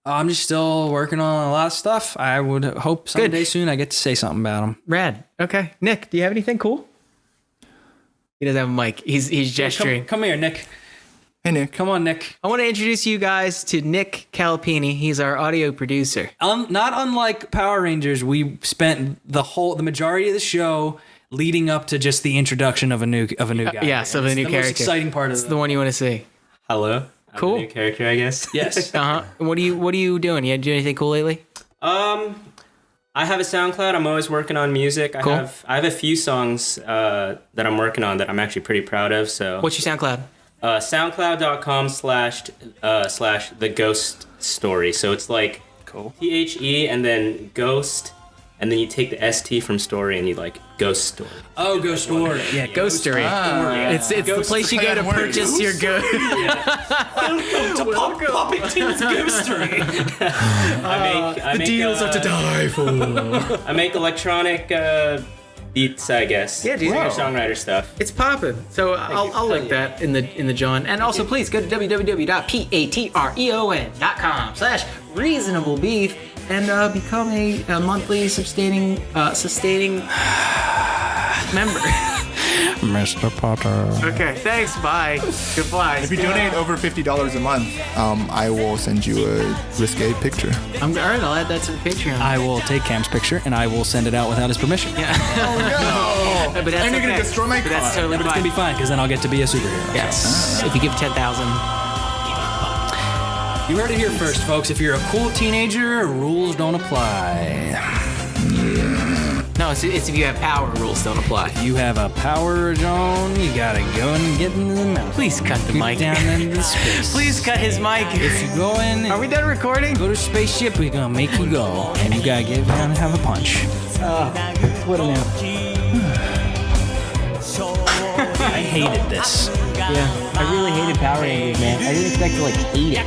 I'm just still working on a lot of stuff. I would hope someday soon I get to say something about them. Rad. Okay. Nick, do you have anything cool? He doesn't have a mic. He's gesturing. Come here, Nick. Hey, Nick. Come on, Nick. I want to introduce you guys to Nick Calipini. He's our audio producer. Not unlike Power Rangers, we spent the majority of the show leading up to just the introduction of a new guy. Yes, of a new the character. Most exciting part of It's the one you want to see. Hello. Cool. I'm a new character, I guess. Yes. What are you doing? You do anything cool lately? I have a SoundCloud. I'm always working on music. Cool. I have a few songs that I'm working on that I'm actually pretty proud of. So What's your SoundCloud? SoundCloud.com// the ghost story. So it's like Cool. THE and then ghost, and then you take the ST from story and you like ghost story. Oh, Ghost Story. Yeah, Ghostery. It's the place you go to purchase your ghost. Welcome to Poppington's Ghostery. I make Deals are to die for. I make electronic beats, I guess. Yeah, dude. Singer-songwriter stuff. It's popping. So I'll link that in the John. And also, please go to www.patreon.com/reasonablebeef and become a monthly sustaining member. Mr. Potter. Okay, thanks. Bye. Goodbye. If you donate over $50 a month, I will send you a risque picture. All right, I'll add that to the Patreon. I will take Cam's picture and I will send it out without his permission. Yeah. Oh, no! But that's And you're okay. gonna destroy my But car. that's totally But it's fine. gonna be fine because then I'll get to be a superhero. Yes. If you give 10,000. You heard it here first, folks. If you're a cool teenager, rules don't apply. No, it's if you have power, rules don't apply. You have a power zone, you gotta go and get in the middle. Please cut the mic. Down into space. Please cut his mic. If you go in, Are we done recording? go to spaceship, we're gonna make you go. And you gotta get down and have a punch. What now? I hated this. Yeah, I really hated Power Rangers, man. I didn't expect to hate it.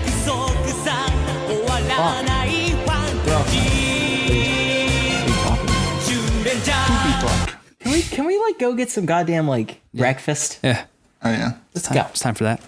Can we go get some goddamn breakfast? Yeah. Oh, yeah. It's time for that.